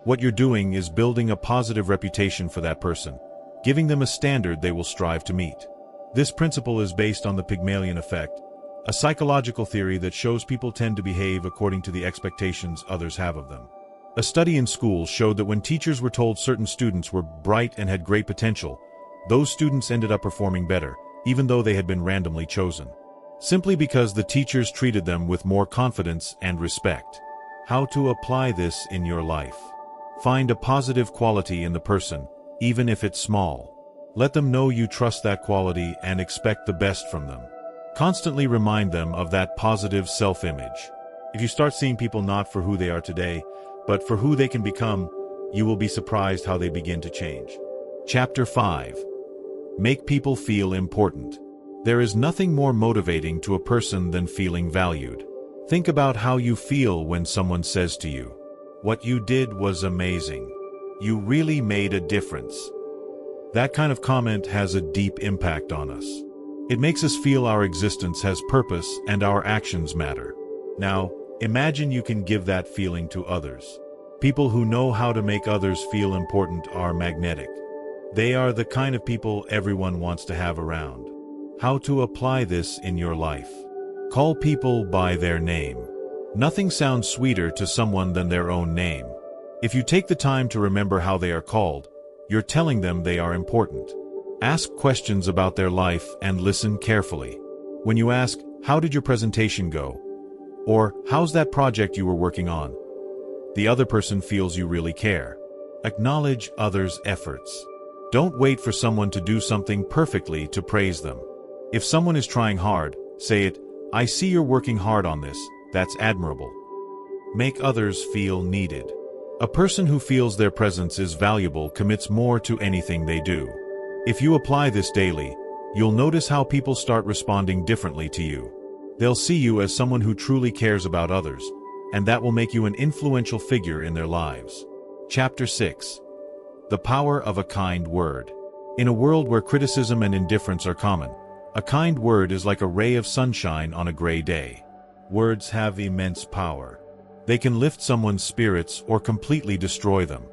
A: what you're doing is building a positive reputation for that person, giving them a standard they will strive to meet. This principle is based on the Pygmalion effect, a psychological theory that shows people tend to behave according to the expectations others have of them. A study in schools showed that when teachers were told certain students were bright and had great potential, those students ended up performing better, even though they had been randomly chosen. Simply because the teachers treated them with more confidence and respect. How to apply this in your life? Find a positive quality in the person, even if it's small. Let them know you trust that quality and expect the best from them. Constantly remind them of that positive self-image. If you start seeing people not for who they are today, but for who they can become, you will be surprised how they begin to change. Chapter 5. Make people feel important. There is nothing more motivating to a person than feeling valued. Think about how you feel when someone says to you, "What you did was amazing. You really made a difference." That kind of comment has a deep impact on us. It makes us feel our existence has purpose and our actions matter. Now, imagine you can give that feeling to others. People who know how to make others feel important are magnetic. They are the kind of people everyone wants to have around. How to apply this in your life? Call people by their name. Nothing sounds sweeter to someone than their own name. If you take the time to remember how they are called, You're telling them they are important. Ask questions about their life and listen carefully. When you ask, "How did your presentation go?" or "How's that project you were working on?" the other person feels you really care. Acknowledge others' efforts. Don't wait for someone to do something perfectly to praise them. If someone is trying hard, say it, "I see you're working hard on this, that's admirable." Make others feel needed. A person who feels their presence is valuable commits more to anything they do. If you apply this daily, you'll notice how people start responding differently to you. They'll see you as someone who truly cares about others, and that will make you an influential figure in their lives. Chapter 6. The Power of a Kind Word. In a world where criticism and indifference are common, a kind word is like a ray of sunshine on a gray day. Words have immense power. They can lift someone's spirits or completely destroy them.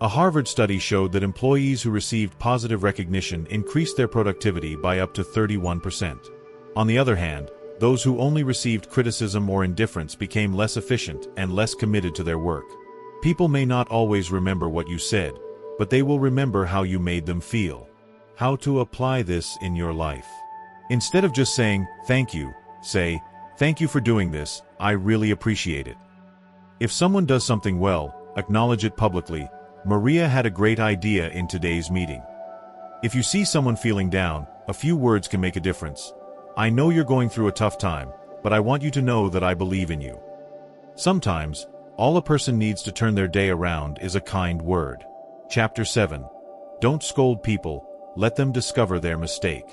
A: A Harvard study showed that employees who received positive recognition increased their productivity by up to 31%. On the other hand, those who only received criticism or indifference became less efficient and less committed to their work. People may not always remember what you said, but they will remember how you made them feel. How to apply this in your life. Instead of just saying, "Thank you," say, "Thank you for doing this, I really appreciate it." If someone does something well, acknowledge it publicly. Maria had a great idea in today's meeting. If you see someone feeling down, a few words can make a difference. "I know you're going through a tough time, but I want you to know that I believe in you." Sometimes, all a person needs to turn their day around is a kind word. Chapter 7. Don't scold people, let them discover their mistake.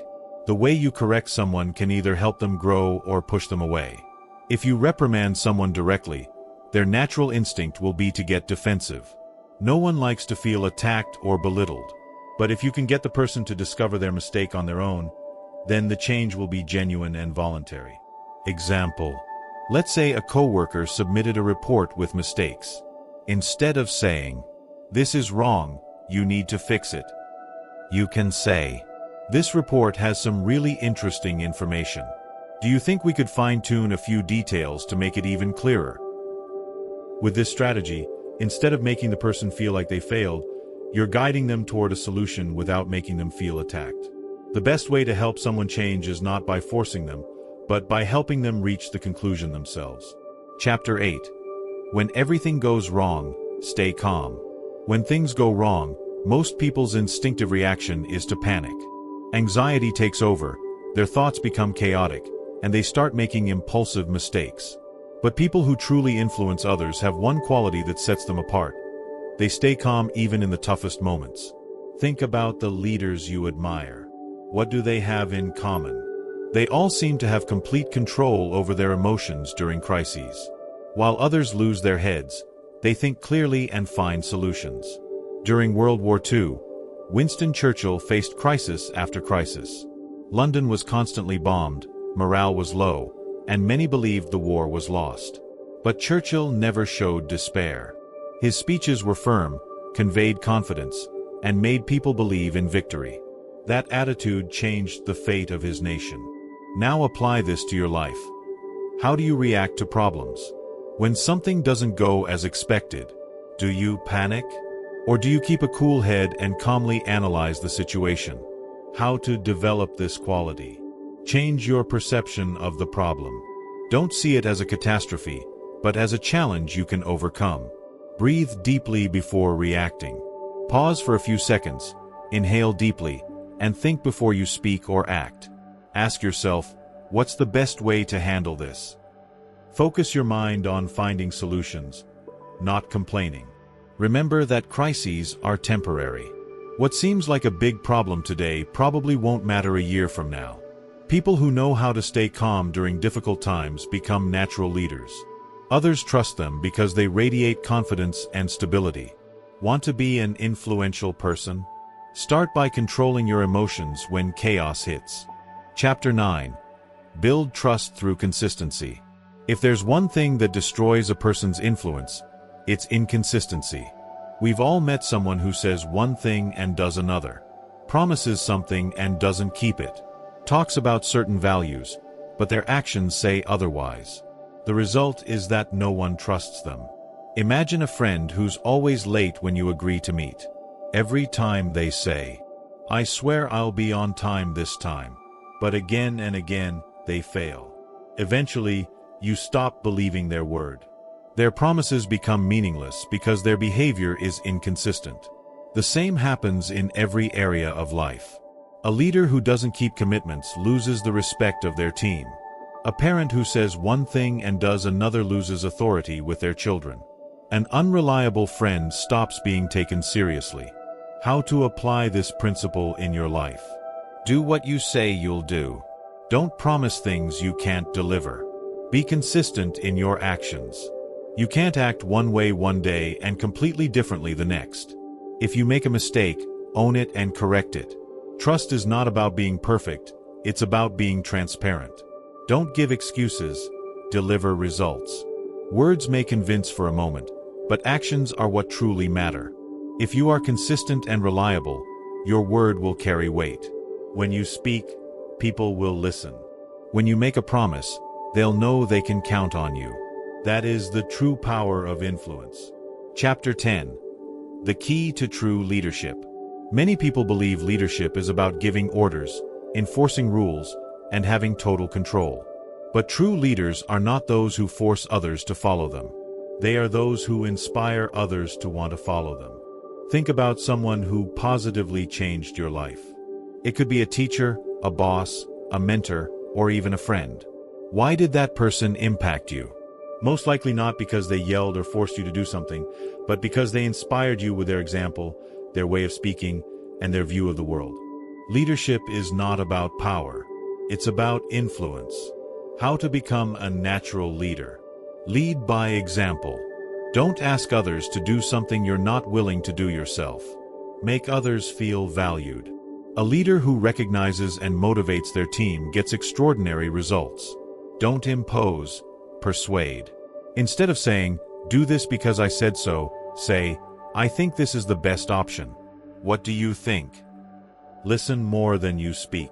A: The way you correct someone can either help them grow or push them away. If you reprimand someone directly, their natural instinct will be to get defensive. No one likes to feel attacked or belittled. But if you can get the person to discover their mistake on their own, then the change will be genuine and voluntary. Example. Let's say a coworker submitted a report with mistakes. Instead of saying, "This is wrong, you need to fix it," you can say, "This report has some really interesting information. Do you think we could fine-tune a few details to make it even clearer?" With this strategy, instead of making the person feel like they failed, you're guiding them toward a solution without making them feel attacked. The best way to help someone change is not by forcing them, but by helping them reach the conclusion themselves. Chapter 8. When everything goes wrong, stay calm. When things go wrong, most people's instinctive reaction is to panic. Anxiety takes over, their thoughts become chaotic, and they start making impulsive mistakes. But people who truly influence others have one quality that sets them apart. They stay calm even in the toughest moments. Think about the leaders you admire. What do they have in common? They all seem to have complete control over their emotions during crises. While others lose their heads, they think clearly and find solutions. During World War II, Winston Churchill faced crisis after crisis. London was constantly bombed, morale was low, and many believed the war was lost. But Churchill never showed despair. His speeches were firm, conveyed confidence, and made people believe in victory. That attitude changed the fate of his nation. Now apply this to your life. How do you react to problems? When something doesn't go as expected, do you panic? Or do you keep a cool head and calmly analyze the situation? How to develop this quality? Change your perception of the problem. Don't see it as a catastrophe, but as a challenge you can overcome. Breathe deeply before reacting. Pause for a few seconds, inhale deeply, and think before you speak or act. Ask yourself, what's the best way to handle this? Focus your mind on finding solutions, not complaining. Remember that crises are temporary. What seems like a big problem today probably won't matter a year from now. People who know how to stay calm during difficult times become natural leaders. Others trust them because they radiate confidence and stability. Want to be an influential person? Start by controlling your emotions when chaos hits. Chapter 9. Build trust through consistency. If there's one thing that destroys a person's influence, it's inconsistency. We've all met someone who says one thing and does another, promises something and doesn't keep it, talks about certain values, but their actions say otherwise. The result is that no one trusts them. Imagine a friend who's always late when you agree to meet. Every time they say, "I swear I'll be on time this time," but again and again, they fail. Eventually, you stop believing their word. Their promises become meaningless because their behavior is inconsistent. The same happens in every area of life. A leader who doesn't keep commitments loses the respect of their team. A parent who says one thing and does another loses authority with their children. An unreliable friend stops being taken seriously. How to apply this principle in your life? Do what you say you'll do. Don't promise things you can't deliver. Be consistent in your actions. You can't act one way one day and completely differently the next. If you make a mistake, own it and correct it. Trust is not about being perfect, it's about being transparent. Don't give excuses, deliver results. Words may convince for a moment, but actions are what truly matter. If you are consistent and reliable, your word will carry weight. When you speak, people will listen. When you make a promise, they'll know they can count on you. That is the true power of influence. Chapter 10. The Key to True Leadership. Many people believe leadership is about giving orders, enforcing rules, and having total control. But true leaders are not those who force others to follow them. They are those who inspire others to want to follow them. Think about someone who positively changed your life. It could be a teacher, a boss, a mentor, or even a friend. Why did that person impact you? Most likely not because they yelled or forced you to do something, but because they inspired you with their example, their way of speaking, and their view of the world. Leadership is not about power. It's about influence. How to become a natural leader. Lead by example. Don't ask others to do something you're not willing to do yourself. Make others feel valued. A leader who recognizes and motivates their team gets extraordinary results. Don't impose, persuade. Instead of saying, "Do this because I said so," say, "I think this is the best option. What do you think?" Listen more than you speak.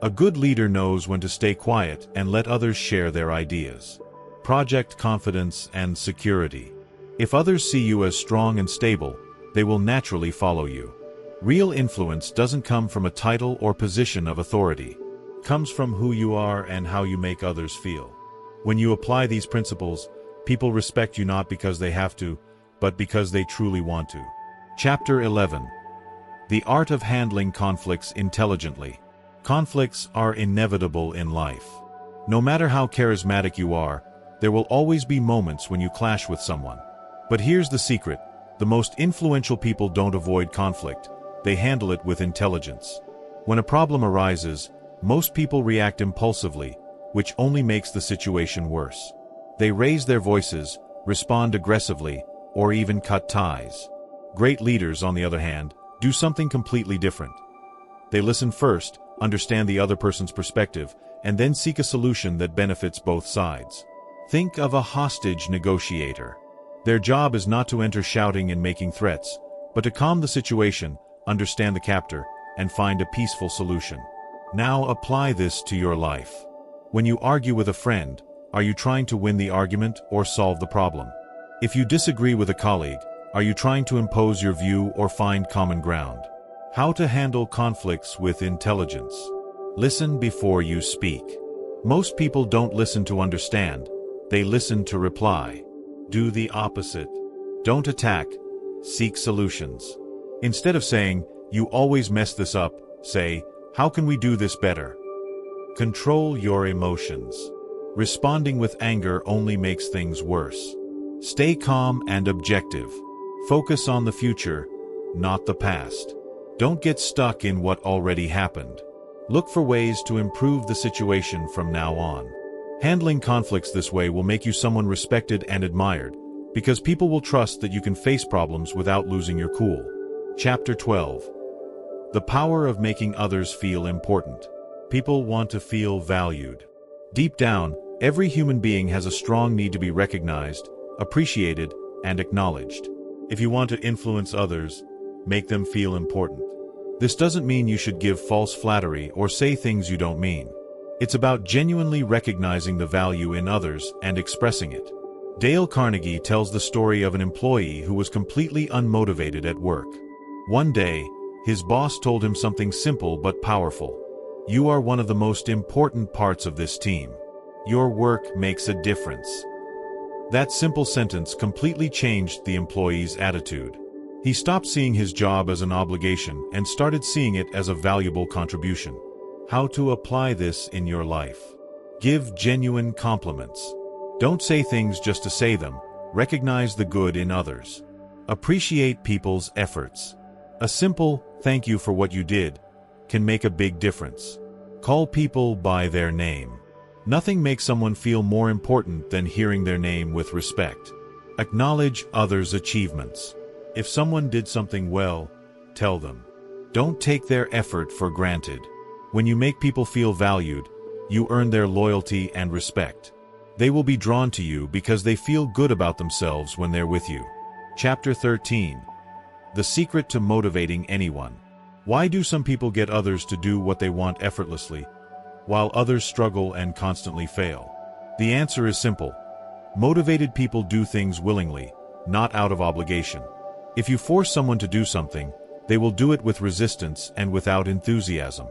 A: A good leader knows when to stay quiet and let others share their ideas. Project confidence and security. If others see you as strong and stable, they will naturally follow you. Real influence doesn't come from a title or position of authority. It comes from who you are and how you make others feel. When you apply these principles, people respect you not because they have to, but because they truly want to. Chapter 11. The Art of Handling Conflicts Intelligently. Conflicts are inevitable in life. No matter how charismatic you are, there will always be moments when you clash with someone. But here's the secret. The most influential people don't avoid conflict. They handle it with intelligence. When a problem arises, most people react impulsively, which only makes the situation worse. They raise their voices, respond aggressively, or even cut ties. Great leaders, on the other hand, do something completely different. They listen first, understand the other person's perspective, and then seek a solution that benefits both sides. Think of a hostage negotiator. Their job is not to enter shouting and making threats, but to calm the situation, understand the captor, and find a peaceful solution. Now apply this to your life. When you argue with a friend, are you trying to win the argument or solve the problem? If you disagree with a colleague, are you trying to impose your view or find common ground? How to handle conflicts with intelligence. Listen before you speak. Most people don't listen to understand, they listen to reply. Do the opposite. Don't attack, seek solutions. Instead of saying, "You always mess this up," say, "How can we do this better?" Control your emotions. Responding with anger only makes things worse. Stay calm and objective. Focus on the future, not the past. Don't get stuck in what already happened. Look for ways to improve the situation from now on. Handling conflicts this way will make you someone respected and admired, because people will trust that you can face problems without losing your cool. Chapter 12. The Power of Making Others Feel Important. People want to feel valued. Deep down, every human being has a strong need to be recognized, appreciated, and acknowledged. If you want to influence others, make them feel important. This doesn't mean you should give false flattery or say things you don't mean. It's about genuinely recognizing the value in others and expressing it. Dale Carnegie tells the story of an employee who was completely unmotivated at work. One day, his boss told him something simple but powerful. You are one of the most important parts of this team. Your work makes a difference. That simple sentence completely changed the employee's attitude. He stopped seeing his job as an obligation and started seeing it as a valuable contribution. How to apply this in your life? Give genuine compliments. Don't say things just to say them. Recognize the good in others. Appreciate people's efforts. A simple "thank you for what you did" can make a big difference. Call people by their name. Nothing makes someone feel more important than hearing their name with respect. Acknowledge others' achievements. If someone did something well, tell them. Don't take their effort for granted. When you make people feel valued, you earn their loyalty and respect. They will be drawn to you because they feel good about themselves when they're with you. Chapter 13. The secret to motivating anyone. Why do some people get others to do what they want effortlessly, while others struggle and constantly fail? The answer is simple. Motivated people do things willingly, not out of obligation. If you force someone to do something, they will do it with resistance and without enthusiasm.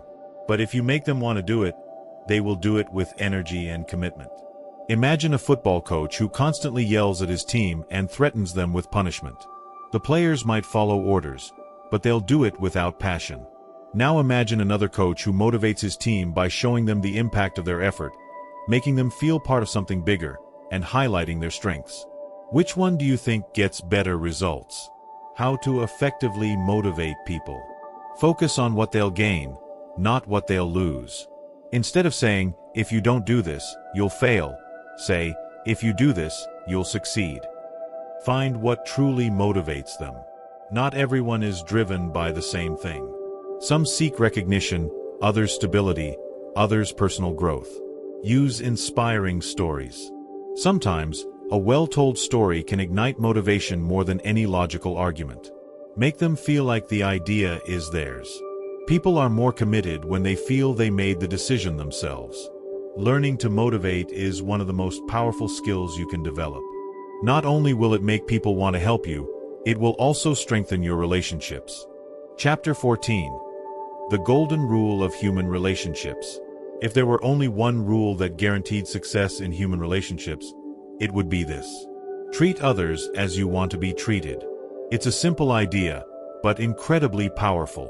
A: But if you make them want to do it, they will do it with energy and commitment. Imagine a football coach who constantly yells at his team and threatens them with punishment. The players might follow orders, but they'll do it without passion. Now imagine another coach who motivates his team by showing them the impact of their effort, making them feel part of something bigger, and highlighting their strengths. Which one do you think gets better results? How to effectively motivate people. Focus on what they'll gain, not what they'll lose. Instead of saying, "If you don't do this, you'll fail," say, "If you do this, you'll succeed." Find what truly motivates them. Not everyone is driven by the same thing. Some seek recognition, others stability, others personal growth. Use inspiring stories. Sometimes, a well-told story can ignite motivation more than any logical argument. Make them feel like the idea is theirs. People are more committed when they feel they made the decision themselves. Learning to motivate is one of the most powerful skills you can develop. Not only will it make people want to help you, it will also strengthen your relationships. Chapter 14. The Golden Rule of Human Relationships. If there were only one rule that guaranteed success in human relationships, it would be this. Treat others as you want to be treated. It's a simple idea, but incredibly powerful.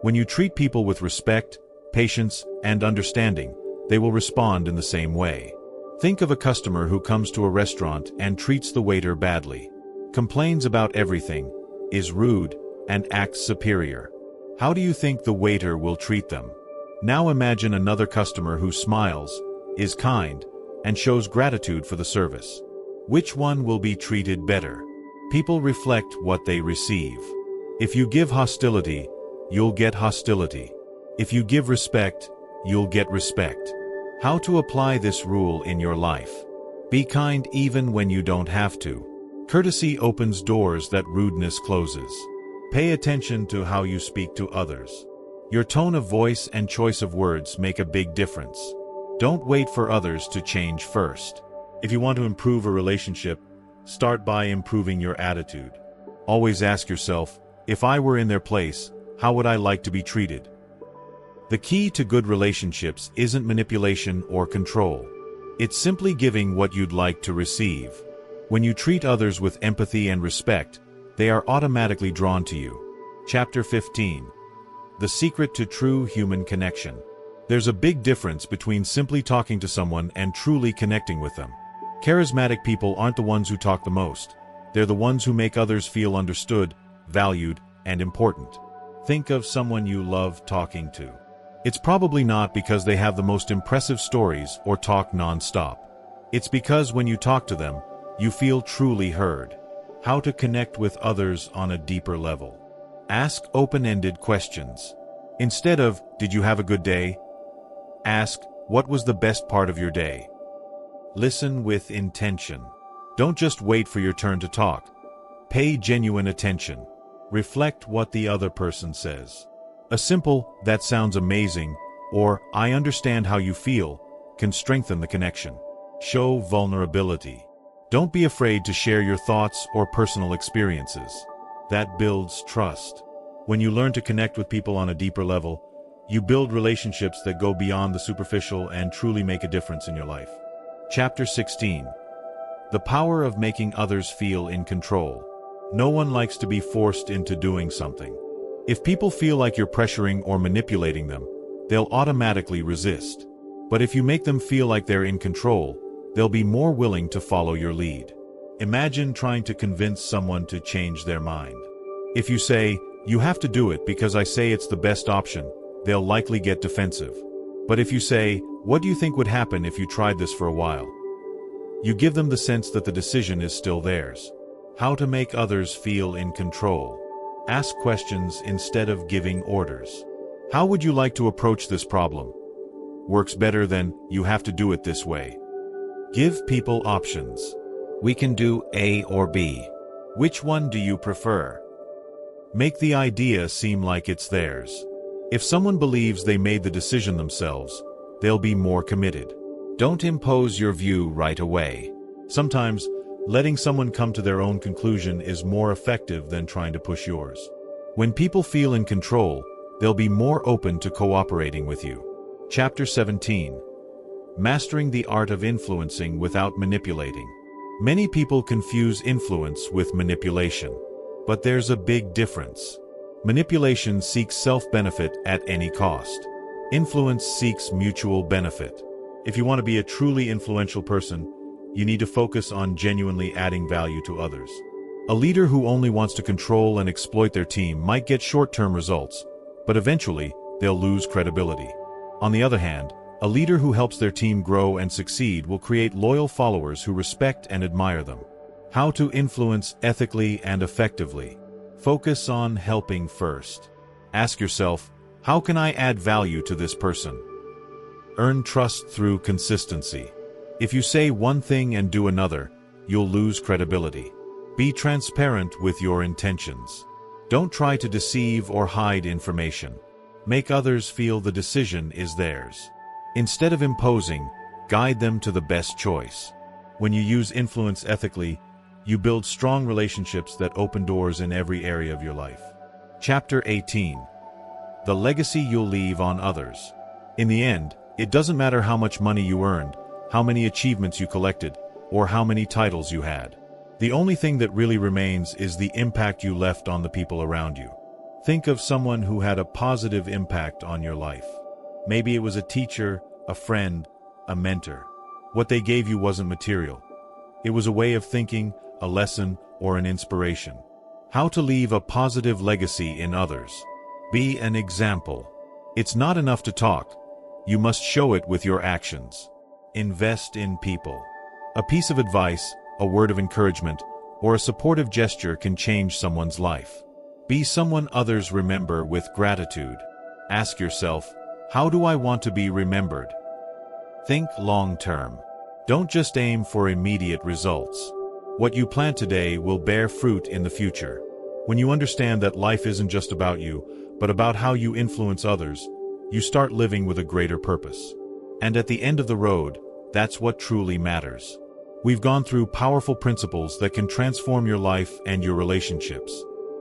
A: When you treat people with respect, patience, and understanding, they will respond in the same way. Think of a customer who comes to a restaurant and treats the waiter badly, complains about everything, is rude, and acts superior. How do you think the waiter will treat them? Now imagine another customer who smiles, is kind, and shows gratitude for the service. Which one will be treated better? People reflect what they receive. If you give hostility, you'll get hostility. If you give respect, you'll get respect. How to apply this rule in your life? Be kind even when you don't have to. Courtesy opens doors that rudeness closes. Pay attention to how you speak to others. Your tone of voice and choice of words make a big difference. Don't wait for others to change first. If you want to improve a relationship, start by improving your attitude. Always ask yourself, if I were in their place, how would I like to be treated? The key to good relationships isn't manipulation or control. It's simply giving what you'd like to receive. When you treat others with empathy and respect, they are automatically drawn to you. Chapter 15. The Secret to True Human Connection. There's a big difference between simply talking to someone and truly connecting with them. Charismatic people aren't the ones who talk the most. They're the ones who make others feel understood, valued, and important. Think of someone you love talking to. It's probably not because they have the most impressive stories or talk non-stop. It's because when you talk to them, you feel truly heard. How to connect with others on a deeper level. Ask open-ended questions. Instead of, "Did you have a good day?" ask, "What was the best part of your day?" Listen with intention. Don't just wait for your turn to talk. Pay genuine attention. Reflect what the other person says. A simple, "That sounds amazing," or "I understand how you feel," can strengthen the connection. Show vulnerability. Don't be afraid to share your thoughts or personal experiences. That builds trust. When you learn to connect with people on a deeper level, you build relationships that go beyond the superficial and truly make a difference in your life. Chapter 16. The power of making others feel in control. No one likes to be forced into doing something. If people feel like you're pressuring or manipulating them, they'll automatically resist. But if you make them feel like they're in control, they'll be more willing to follow your lead. Imagine trying to convince someone to change their mind. If you say, "You have to do it because I say it's the best option," they'll likely get defensive. But if you say, "What do you think would happen if you tried this for a while?" you give them the sense that the decision is still theirs. How to make others feel in control. Ask questions instead of giving orders. How would you like to approach this problem? Works better than, "You have to do it this way." Give people options. We can do A or B. Which one do you prefer? Make the idea seem like it's theirs. If someone believes they made the decision themselves, they'll be more committed. Don't impose your view right away. Sometimes, letting someone come to their own conclusion is more effective than trying to push yours. When people feel in control, they'll be more open to cooperating with you. Chapter 17. Mastering the art of influencing without manipulating. Many people confuse influence with manipulation. But there's a big difference. Manipulation seeks self-benefit at any cost. Influence seeks mutual benefit. If you want to be a truly influential person, you need to focus on genuinely adding value to others. A leader who only wants to control and exploit their team might get short-term results, but eventually, they'll lose credibility. On the other hand, a leader who helps their team grow and succeed will create loyal followers who respect and admire them. How to influence ethically and effectively. Focus on helping first. Ask yourself, how can I add value to this person? Earn trust through consistency. If you say one thing and do another, you'll lose credibility. Be transparent with your intentions. Don't try to deceive or hide information. Make others feel the decision is theirs. Instead of imposing, guide them to the best choice. When you use influence ethically, you build strong relationships that open doors in every area of your life. Chapter 18. The legacy you'll leave on others. In the end, it doesn't matter how much money you earned, how many achievements you collected, or how many titles you had. The only thing that really remains is the impact you left on the people around you. Think of someone who had a positive impact on your life. Maybe it was a teacher, a friend, a mentor. What they gave you wasn't material. It was a way of thinking, a lesson, or an inspiration. How to leave a positive legacy in others. Be an example. It's not enough to talk. You must show it with your actions. Invest in people. A piece of advice, a word of encouragement, or a supportive gesture can change someone's life. Be someone others remember with gratitude. Ask yourself, how do I want to be remembered? Think long-term. Don't just aim for immediate results. What you plant today will bear fruit in the future. When you understand that life isn't just about you, but about how you influence others, you start living with a greater purpose. And at the end of the road, that's what truly matters. We've gone through powerful principles that can transform your life and your relationships.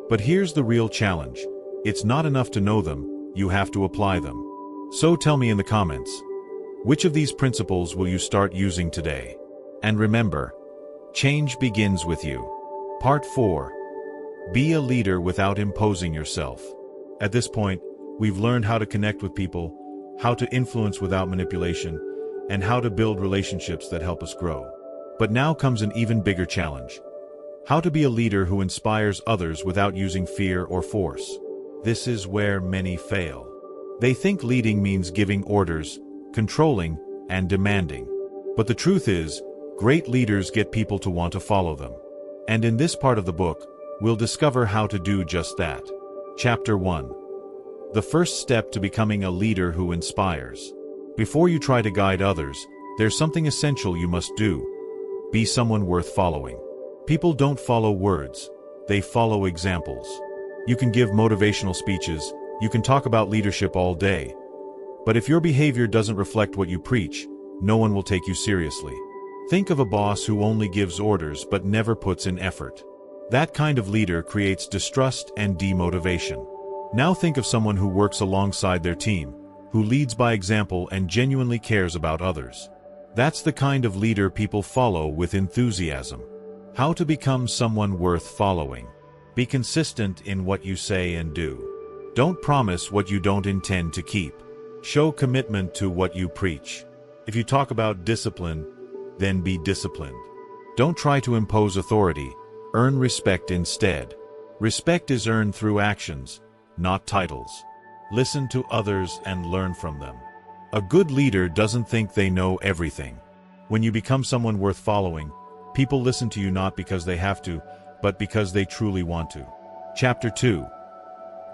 A: But here's the real challenge. It's not enough to know them, you have to apply them. So tell me in the comments, which of these principles will you start using today? And remember, change begins with you. Part 4. Be a leader without imposing yourself. At this point, we've learned how to connect with people, how to influence without manipulation, and how to build relationships that help us grow. But now comes an even bigger challenge. How to be a leader who inspires others without using fear or force. This is where many fail. They think leading means giving orders, controlling, and demanding. But the truth is, great leaders get people to want to follow them. And in this part of the book, we'll discover how to do just that. Chapter 1. The first step to becoming a leader who inspires. Before you try to guide others, there's something essential you must do. Be someone worth following. People don't follow words, they follow examples. You can give motivational speeches, you can talk about leadership all day. But if your behavior doesn't reflect what you preach, no one will take you seriously. Think of a boss who only gives orders but never puts in effort. That kind of leader creates distrust and demotivation. Now think of someone who works alongside their team, who leads by example and genuinely cares about others. That's the kind of leader people follow with enthusiasm. How to become someone worth following. Be consistent in what you say and do. Don't promise what you don't intend to keep. Show commitment to what you preach. If you talk about discipline, then be disciplined. Don't try to impose authority. Earn respect instead. Respect is earned through actions, not titles. Listen to others and learn from them. A good leader doesn't think they know everything. When you become someone worth following, people listen to you not because they have to, but because they truly want to. Chapter 2.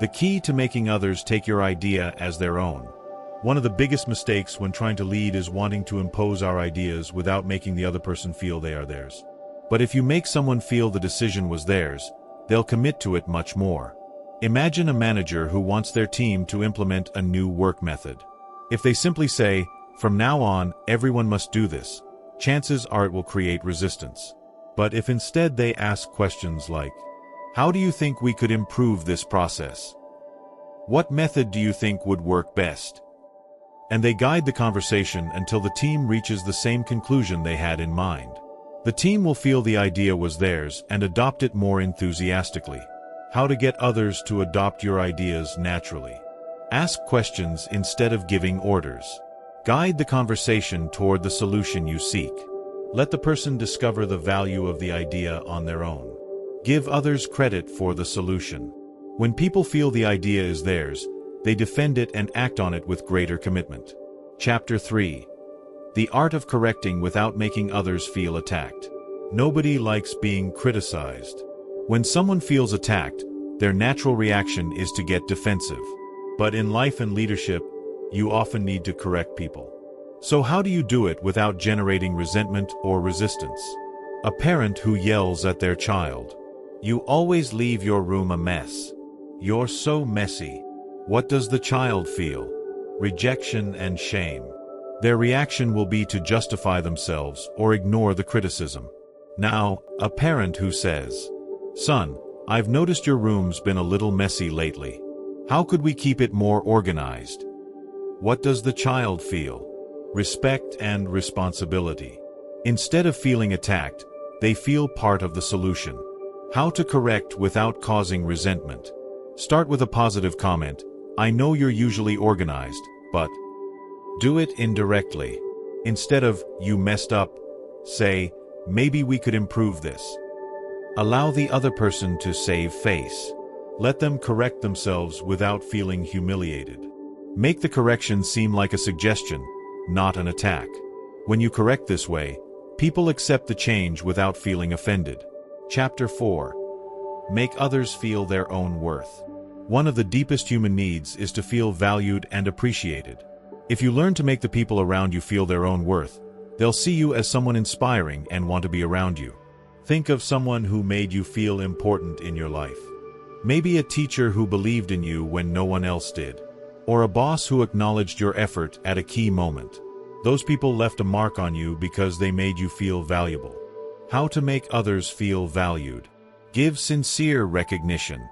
A: The key to making others take your idea as their own. One of the biggest mistakes when trying to lead is wanting to impose our ideas without making the other person feel they are theirs. But if you make someone feel the decision was theirs, they'll commit to it much more. Imagine a manager who wants their team to implement a new work method. If they simply say, "From now on, everyone must do this," chances are it will create resistance. But if instead they ask questions like, "How do you think we could improve this process? What method do you think would work best?" And they guide the conversation until the team reaches the same conclusion they had in mind. The team will feel the idea was theirs and adopt it more enthusiastically. How to get others to adopt your ideas naturally. Ask questions instead of giving orders. Guide the conversation toward the solution you seek. Let the person discover the value of the idea on their own. Give others credit for the solution. When people feel the idea is theirs, they defend it and act on it with greater commitment. Chapter 3. The art of correcting without making others feel attacked. Nobody likes being criticized. When someone feels attacked, their natural reaction is to get defensive. But in life and leadership, you often need to correct people. So how do you do it without generating resentment or resistance? A parent who yells at their child, "You always leave your room a mess. You're so messy." What does the child feel? Rejection and shame. Their reaction will be to justify themselves or ignore the criticism. Now, a parent who says, "Son, I've noticed your room's been a little messy lately. How could we keep it more organized?" What does the child feel? Respect and responsibility. Instead of feeling attacked, they feel part of the solution. How to correct without causing resentment. Start with a positive comment. "I know you're usually organized, but..." Do it indirectly. Instead of, "You messed up," say, "Maybe we could improve this." Allow the other person to save face. Let them correct themselves without feeling humiliated. Make the correction seem like a suggestion, not an attack. When you correct this way, people accept the change without feeling offended. Chapter 4. Make others feel their own worth. One of the deepest human needs is to feel valued and appreciated. If you learn to make the people around you feel their own worth, they'll see you as someone inspiring and want to be around you. Think of someone who made you feel important in your life. Maybe a teacher who believed in you when no one else did. Or a boss who acknowledged your effort at a key moment. Those people left a mark on you because they made you feel valuable. How to make others feel valued. Give sincere recognition.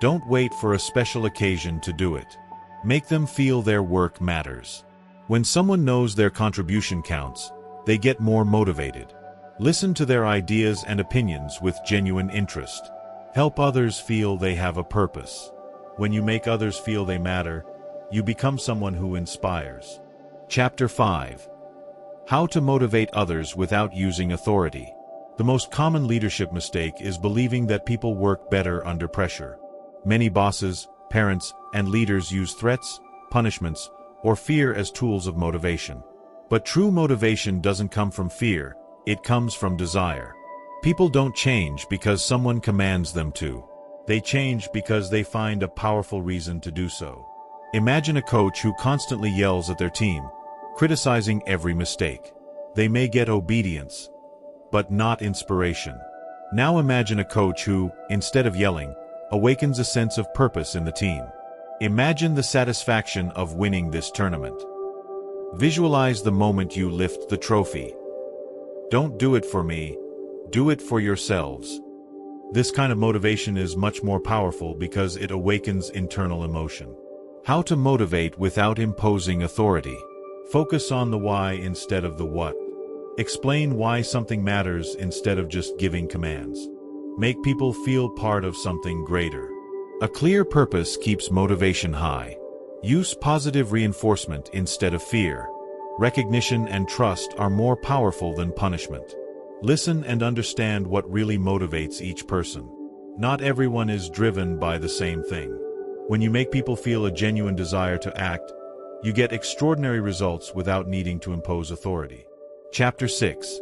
A: Don't wait for a special occasion to do it. Make them feel their work matters. When someone knows their contribution counts, they get more motivated. Listen to their ideas and opinions with genuine interest. Help others feel they have a purpose. When you make others feel they matter, you become someone who inspires. Chapter 5. How to motivate others without using authority. The most common leadership mistake is believing that people work better under pressure. Many bosses, parents, and leaders use threats, punishments, or fear as tools of motivation. But true motivation doesn't come from fear, it comes from desire. People don't change because someone commands them to. They change because they find a powerful reason to do so. Imagine a coach who constantly yells at their team, criticizing every mistake. They may get obedience, but not inspiration. Now imagine a coach who, instead of yelling, awakens a sense of purpose in the team. Imagine the satisfaction of winning this tournament. Visualize the moment you lift the trophy. Don't do it for me, do it for yourselves. This kind of motivation is much more powerful because it awakens internal emotion. How to motivate without imposing authority. Focus on the why instead of the what. Explain why something matters instead of just giving commands. Make people feel part of something greater. A clear purpose keeps motivation high. Use positive reinforcement instead of fear. Recognition and trust are more powerful than punishment. Listen and understand what really motivates each person. Not everyone is driven by the same thing. When you make people feel a genuine desire to act, you get extraordinary results without needing to impose authority. Chapter 6.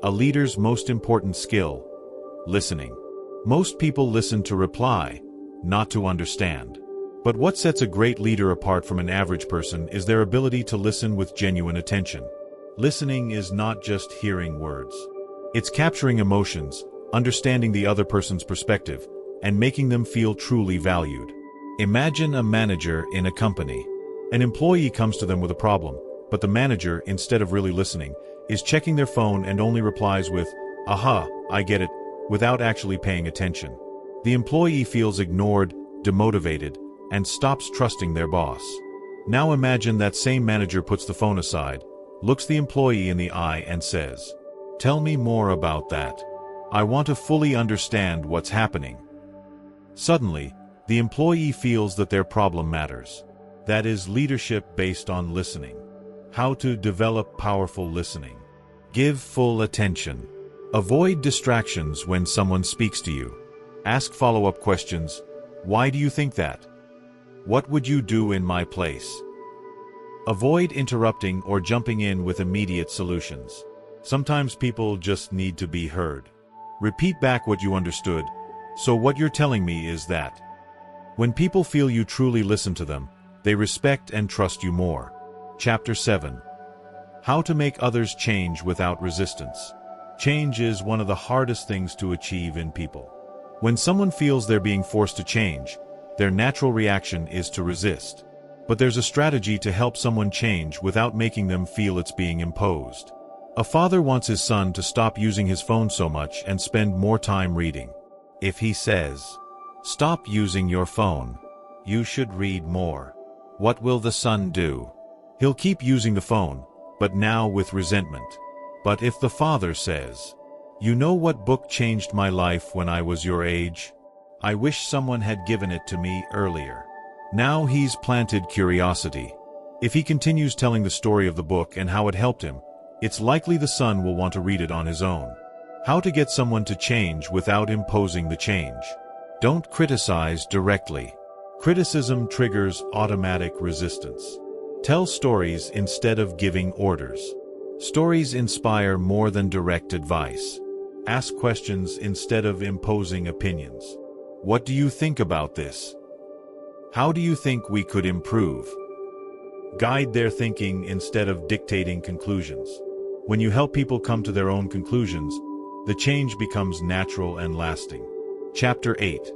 A: A leader's most important skill: listening. Most people listen to reply, not to understand. But what sets a great leader apart from an average person is their ability to listen with genuine attention. Listening is not just hearing words. It's capturing emotions, understanding the other person's perspective, and making them feel truly valued. Imagine a manager in a company. An employee comes to them with a problem, but the manager, instead of really listening, is checking their phone and only replies with, "Aha, I get it," without actually paying attention. The employee feels ignored, demotivated, and stops trusting their boss. Now imagine that same manager puts the phone aside, looks the employee in the eye and says, "Tell me more about that. I want to fully understand what's happening." Suddenly, the employee feels that their problem matters. That is leadership based on listening. How to develop powerful listening. Give full attention. Avoid distractions when someone speaks to you. Ask follow-up questions. Why do you think that? What would you do in my place? Avoid interrupting or jumping in with immediate solutions. Sometimes people just need to be heard. Repeat back what you understood. So what you're telling me is that. When people feel you truly listen to them, they respect and trust you more. Chapter 7. How to make others change without resistance. Change is one of the hardest things to achieve in people. When someone feels they're being forced to change, their natural reaction is to resist. But there's a strategy to help someone change without making them feel it's being imposed. A father wants his son to stop using his phone so much and spend more time reading. If he says, "Stop using your phone. You should read more," what will the son do? He'll keep using the phone, but now with resentment. But if the father says, "You know what book changed my life when I was your age? I wish someone had given it to me earlier." Now he's planted curiosity. If he continues telling the story of the book and how it helped him, it's likely the son will want to read it on his own. How to get someone to change without imposing the change. Don't criticize directly. Criticism triggers automatic resistance. Tell stories instead of giving orders. Stories inspire more than direct advice. Ask questions instead of imposing opinions. What do you think about this? How do you think we could improve? Guide their thinking instead of dictating conclusions. When you help people come to their own conclusions, the change becomes natural and lasting. Chapter 8.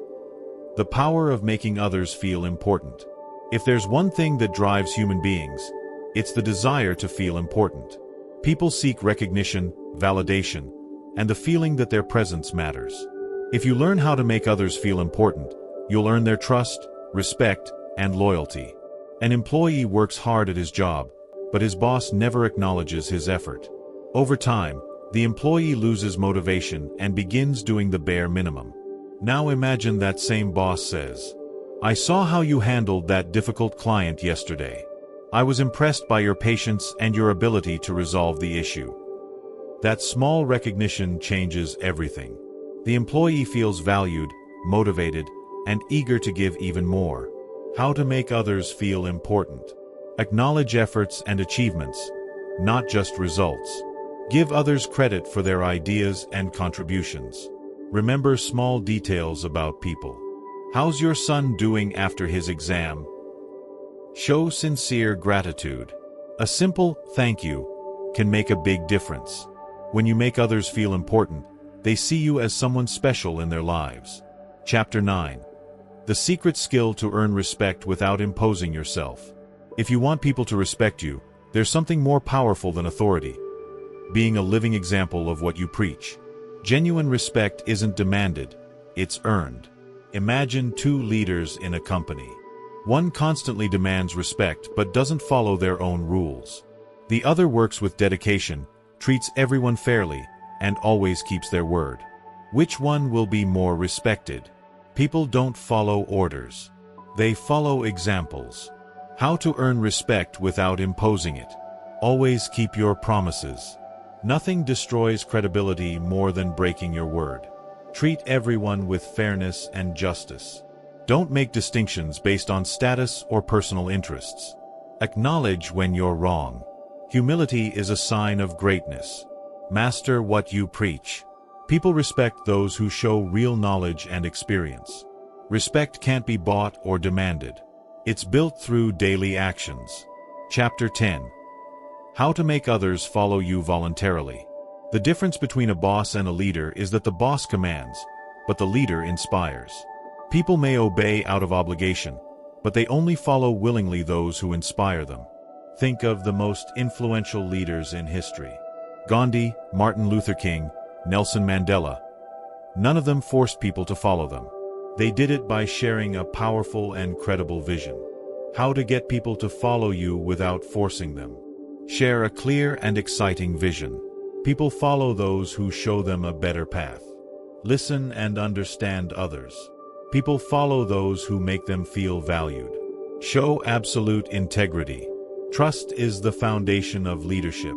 A: The power of making others feel important. If there's one thing that drives human beings, it's the desire to feel important. People seek recognition, validation, and the feeling that their presence matters. If you learn how to make others feel important, you'll earn their trust, respect, and loyalty. An employee works hard at his job, but his boss never acknowledges his effort. Over time, the employee loses motivation and begins doing the bare minimum. Now imagine that same boss says, "I saw how you handled that difficult client yesterday. I was impressed by your patience and your ability to resolve the issue." That small recognition changes everything. The employee feels valued, motivated, and eager to give even more. How to make others feel important. Acknowledge efforts and achievements, not just results. Give others credit for their ideas and contributions. Remember small details about people. How's your son doing after his exam? Show sincere gratitude. A simple "thank you" can make a big difference. When you make others feel important, they see you as someone special in their lives. Chapter 9. The secret skill to earn respect without imposing yourself. If you want people to respect you, there's something more powerful than authority: being a living example of what you preach. Genuine respect isn't demanded, it's earned. Imagine two leaders in a company. One constantly demands respect but doesn't follow their own rules. The other works with dedication, treats everyone fairly, and always keeps their word. Which one will be more respected? People don't follow orders. They follow examples. How to earn respect without imposing it. Always keep your promises. Nothing destroys credibility more than breaking your word. Treat everyone with fairness and justice. Don't make distinctions based on status or personal interests. Acknowledge when you're wrong. Humility is a sign of greatness. Master what you preach. People respect those who show real knowledge and experience. Respect can't be bought or demanded. It's built through daily actions. Chapter 10. How to make others follow you voluntarily. The difference between a boss and a leader is that the boss commands, but the leader inspires. People may obey out of obligation, but they only follow willingly those who inspire them. Think of the most influential leaders in history. Gandhi, Martin Luther King, Nelson Mandela. None of them forced people to follow them. They did it by sharing a powerful and credible vision. How to get people to follow you without forcing them. Share a clear and exciting vision. People follow those who show them a better path. Listen and understand others. People follow those who make them feel valued. Show absolute integrity. Trust is the foundation of leadership.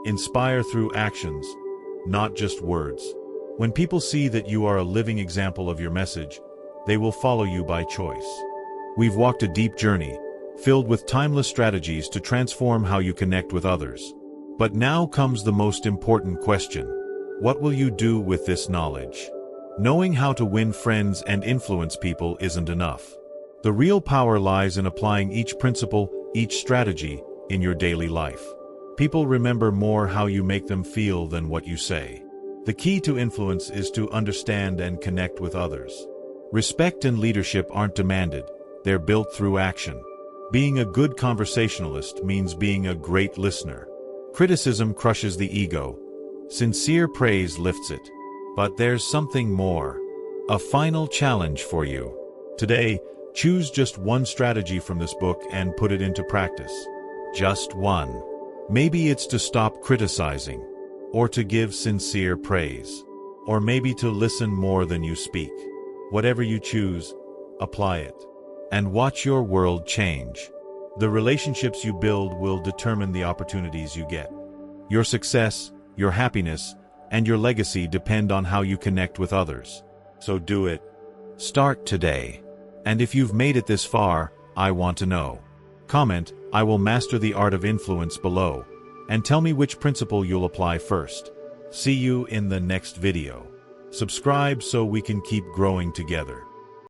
A: Inspire through actions, not just words. When people see that you are a living example of your message, they will follow you by choice. We've walked a deep journey, filled with timeless strategies to transform how you connect with others. But now comes the most important question. What will you do with this knowledge? Knowing how to win friends and influence people isn't enough. The real power lies in applying each principle, each strategy, in your daily life. People remember more how you make them feel than what you say. The key to influence is to understand and connect with others. Respect and leadership aren't demanded, they're built through action. Being a good conversationalist means being a great listener. Criticism crushes the ego. Sincere praise lifts it. But there's something more. A final challenge for you. Today, choose just one strategy from this book and put it into practice. Just one. Maybe it's to stop criticizing, or to give sincere praise, or maybe to listen more than you speak. Whatever you choose, apply it. And watch your world change. The relationships you build will determine the opportunities you get. Your success, your happiness, and your legacy depend on how you connect with others. So do it. Start today. And if you've made it this far, I want to know. Comment, "I will master the art of influence" below, and tell me which principle you'll apply first. See you in the next video. Subscribe so we can keep growing together.